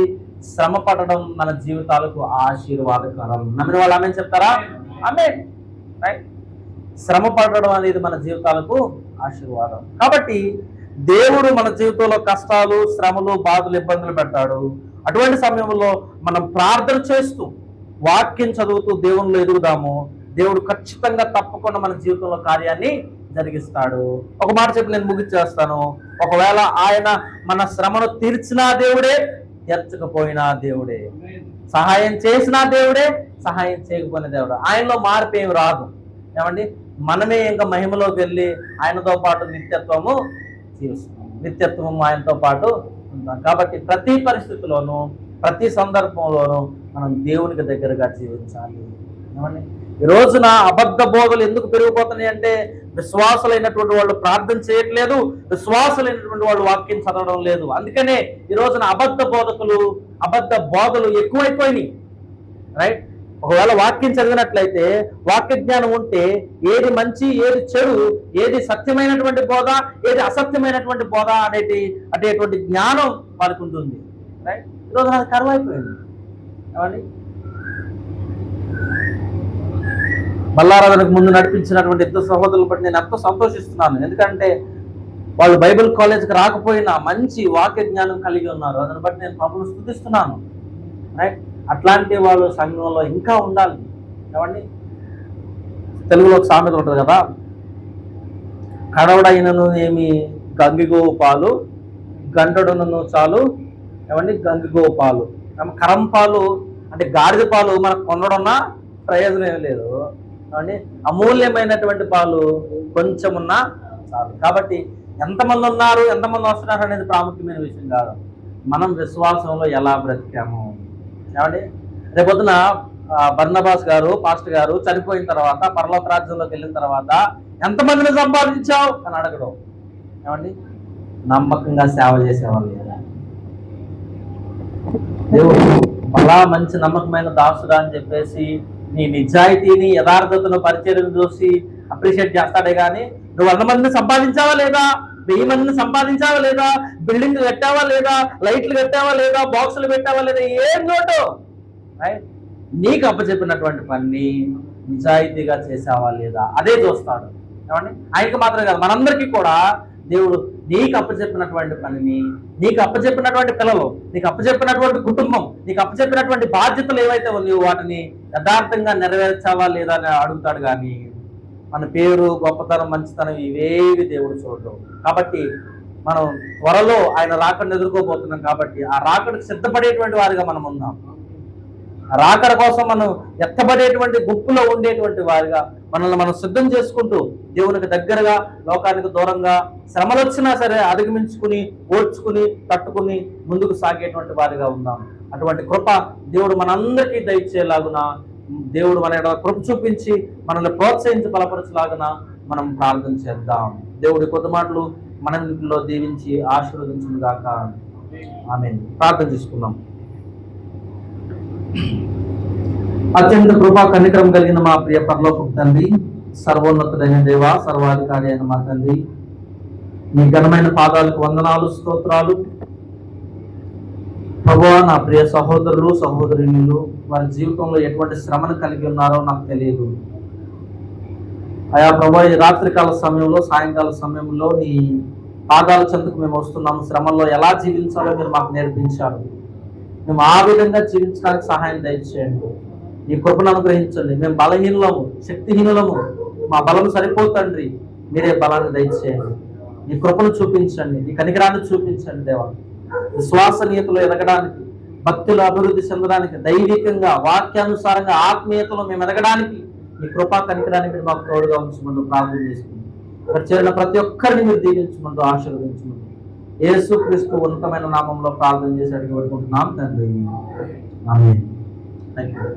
శ్రమ పడడం మన జీవితాలకు ఆశీర్వాదకరం. నమ్మిన వాళ్ళు ఆమె చెప్తారా? ఆమేన్. రైట్, శ్రమ పడడం అనేది మన జీవితాలకు ఆశీర్వాదం. కాబట్టి దేవుడు మన జీవితంలో కష్టాలు, శ్రమలు, బాధలు, ఇబ్బందులు పెట్టాడు. అటువంటి సమయంలో మనం ప్రార్థన చేస్తూ వాక్యం చదువుతూ దేవునిలో ఎదుగుదాము. దేవుడు ఖచ్చితంగా తప్పకుండా మన జీవితంలో కార్యాన్ని జరిగిస్తాడు. ఒక మాట చెప్పి నేను ముగిచ్చేస్తాను. ఒకవేళ ఆయన మన శ్రమను తీర్చినా దేవుడే, తీర్చకపోయినా దేవుడే, సహాయం చేసినా దేవుడే, సహాయం చేయకపోయిన దేవుడు. ఆయనలో మార్పు ఏమి రాదు. ఏమండి, మనమే ఇంకా మహిమలోకి వెళ్ళి ఆయనతో పాటు నిత్యత్వము జీవిస్తాం, నిత్యత్వము ఆయనతో పాటు ఉంటాం. కాబట్టి ప్రతి పరిస్థితిలోనూ, ప్రతి సందర్భంలోనూ మనం దేవునికి దగ్గరగా జీవించాలి. ఏమండి, ఈ రోజున అబద్ధ బోధలు ఎందుకు పెరిగిపోతున్నాయి అంటే, విశ్వాసులైనటువంటి వాళ్ళు ప్రార్థన చేయట్లేదు, విశ్వాసులైనటువంటి వాళ్ళు వాక్యం చదవడం లేదు. అందుకనే ఈ రోజున అబద్ధ బోధలు ఎక్కువైపోయినాయి. రైట్, ఒకవేళ వాక్యం చదివినట్లయితే, వాక్య జ్ఞానం ఉంటే ఏది మంచి, ఏది చెడు, ఏది సత్యమైనటువంటి బోధ, ఏది అసత్యమైనటువంటి బోధ అనేటువంటి జ్ఞానం వారికి ఉంటుంది. రైట్, ఈరోజు నాకు కరువైపోయింది. ఏమండి, బల్లారాధనకు ముందు నడిపించినటువంటి ఇద్దరు సహోదరులు బట్టి నేను ఎంతో సంతోషిస్తున్నాను. ఎందుకంటే వాళ్ళు బైబిల్ కాలేజ్కి రాకపోయినా మంచి వాక్య జ్ఞానం కలిగి ఉన్నారు. దాన్ని బట్టి నేను ప్రభువును స్తుతిస్తున్నాను. రైట్, అట్లాంటి వాళ్ళు సంఘంలో ఇంకా ఉండాలి. ఏమండి, తెలుగులో ఒక సామెత ఉంటుంది కదా, కడవడైనను ఏమి గంగిగోపాలు, గంటడునను చాలు. ఏమండి, గంగిగోపాలు కరంపాలు అంటే గాడిద పాలు మనకు కొనడున్నా ప్రయోజనం ఏమి లేదు. ఏమండి, అమూల్యమైనటువంటి పాలు కొంచెం ఉన్నా చాలు. కాబట్టి ఎంతమంది ఉన్నారు, ఎంతమంది వస్తున్నారు అనేది ప్రాముఖ్యమైన విషయం కాదు, మనం విశ్వాసంలో ఎలా బ్రతికాము. ఏమండి, రేపొద్దున బర్నబాస్ గారు, పాస్టర్ గారు చనిపోయిన తర్వాత, పరలోక రాజ్యంలోకి వెళ్ళిన తర్వాత ఎంతమందిని సంపాదించావు అని అడగడం. ఏమండి, నమ్మకంగా సేవ చేసేవాళ్ళు. దేవుడు అలా మంచి నమ్మకమైన దాసుడా అని చెప్పేసి నీ నిజాయితీని, యథార్థతను, పరిచర్యను చూసి అప్రిషియేట్ చేస్తాడే కానీ, నువ్వు 100 మందిని సంపాదించావా లేదా, 1000 మందిని సంపాదించావా లేదా, బిల్డింగ్ కట్టావా లేదా, లైట్లు కట్టావా లేదా, బాక్సులు పెట్టావా లేదా, ఏం నోటు రైట్. నీకు అప్పచెప్పినటువంటి పని నిజాయితీగా చేసావా లేదా అదే చూస్తాడు. ఏమండి, ఆయనకి మాత్రమే కాదు మనందరికీ కూడా దేవుడు నీకు అప్పచెప్పినటువంటి పనిని, నీకు అప్పచెప్పినటువంటి పిల్లలు, నీకు అప్పచెప్పినటువంటి కుటుంబం, నీకు అప్పచెప్పినటువంటి బాధ్యతలు ఏవైతే ఉన్నాయో వాటిని యథార్థంగా నెరవేర్చావా లేదా అని అడుగుతాడు. కానీ మన పేరు, గొప్పతనం, మంచితనం ఇవేవి దేవుడు చూడడు. కాబట్టి మనం త్వరలో ఆయన రాకడను ఎదుర్కోబోతున్నాం. కాబట్టి ఆ రాకడకు సిద్ధపడేటువంటి వారిగా మనం ఉందాం. రాకడ కోసం మనం ఎత్తబడేటువంటి గుంపులో ఉండేటువంటి వారిగా మనల్ని మనం సిద్ధం చేసుకుంటూ దేవునికి దగ్గరగా, లోకానికి దూరంగా, శ్రమలు వచ్చినా సరే అధిగమించుకుని, ఓర్చుకుని, తట్టుకుని ముందుకు సాగేటువంటి వారిగా ఉందాం. అటువంటి కృప దేవుడు మనందరికీ దయచేలాగున, దేవుడు మన కృప చూపించి మనల్ని ప్రోత్సహించి బలపరచలాగున మనం ప్రార్థన చేద్దాం. దేవుడి కొద్ది మాటలు మన ఇంట్లో దీవించి ఆశీర్వదించును గాక. ఆమేన్. ప్రార్థన చేసుకుందాం. అత్యంత కృపా కనికరం కలిగిన మా ప్రియ పరలోకపు తండ్రి, సర్వోన్నతుడైన దేవ, సర్వాధికారి అయిన మా తండ్రి, మీ ఘనమైన పాదాలకు వందనాలు, స్తోత్రాలు. ప్రభువా, నా ప్రియ సహోదరులు, సహోదరులు వారి జీవితంలో ఎటువంటి శ్రమను కలిగి ఉన్నారో నాకు తెలియదు. అయా ప్రభువా, ఈ రాత్రికాల సమయంలో, సాయంకాల సమయంలో నీ పాదాల చెంతకు మేము వస్తున్నాము. శ్రమల్లో ఎలా జీవించాలో మీరు మాకు నేర్పించారు. మేము ఆ విధంగా జీవించడానికి సహాయం దయచేయండి. ఈ కృపను అనుగ్రహించండి. మేము బలహీనలము, శక్తిహీనులము, మా బలం సరిపోతండి. మీరే బలాన్ని దయచేయండి. ఈ కృపను చూపించండి, ఈ కనికరాన్ని చూపించండి దేవా. విశ్వాసనీయతలో ఎదగడానికి, భక్తులు అభివృద్ధి చెందడానికి, దైవికంగా, వాక్యానుసారంగా, ఆత్మీయతలో మేము ఎదగడానికి ఈ కృపా కనికరాన్ని మీరు మాకు తోడుగా ఉంచమంటూ ప్రార్థన చేసుకుంటాం. ఇక్కడ చేరిన ప్రతి ఒక్కరిని మీరు దీవించమంటూ ఆశీర్వదించమంటూ యేసుక్రీస్తు ఉన్నతమైన నామంలో ప్రార్థన చేసి అడిగి పెట్టుకుంటున్నాం తండ్రి. ఆమేన్. థాంక్యూ.